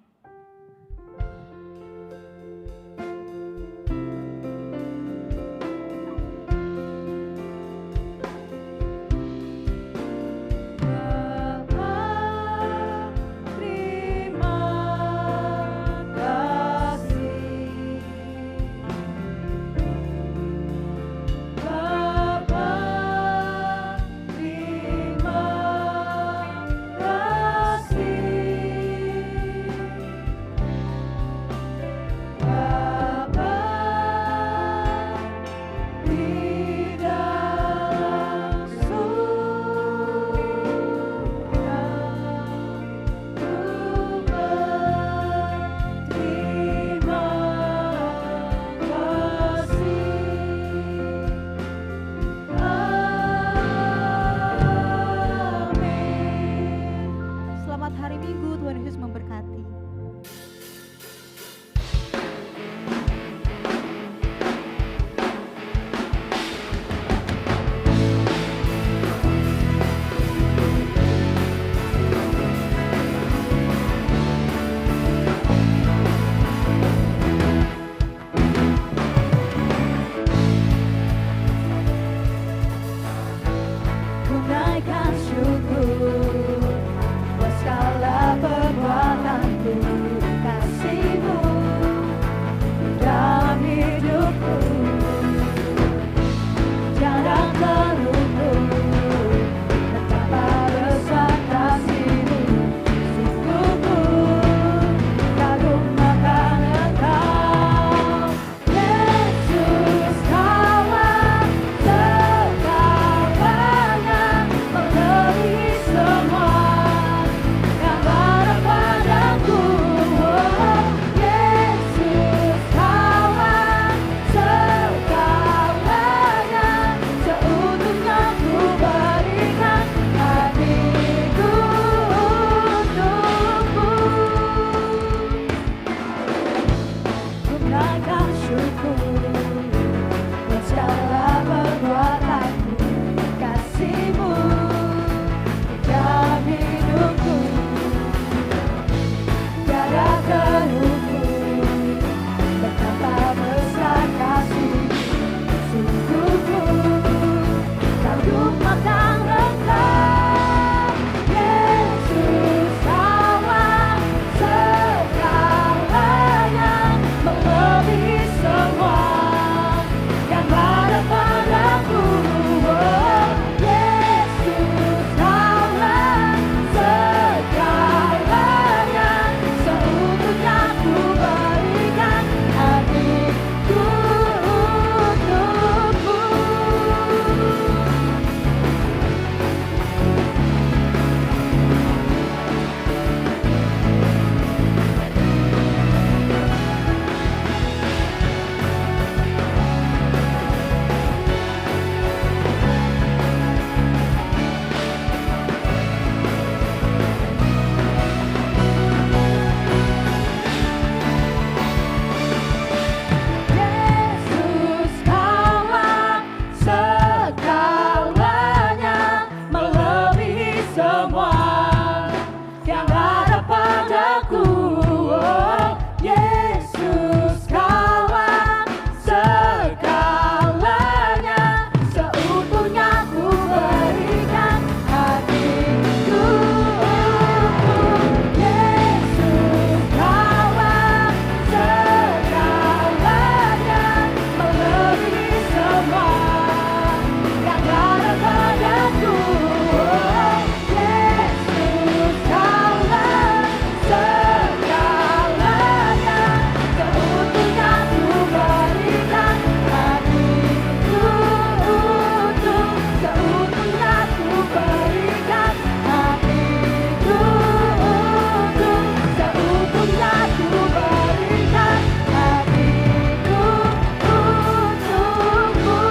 [SPEAKER 3] semua yang ada padaku. Oh, Yesus kaulah segalanya, seutuhnya ku berikan hatiku. Yesus kaulah segalanya, melebihi semua yang ada padaku. Yesus kaulah segalanya, seutuhnya ku berikan hatiku. Seutuhnya ku berikan hatiku. Seutuhnya ku berikan hatiku untukmu.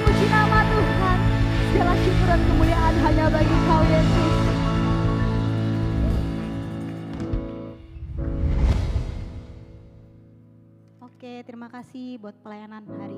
[SPEAKER 3] Puji nama Tuhan, segala syukur dan kemuliaan hanya bagi Kau, Yesus. Oke, terima kasih buat pelayanan hari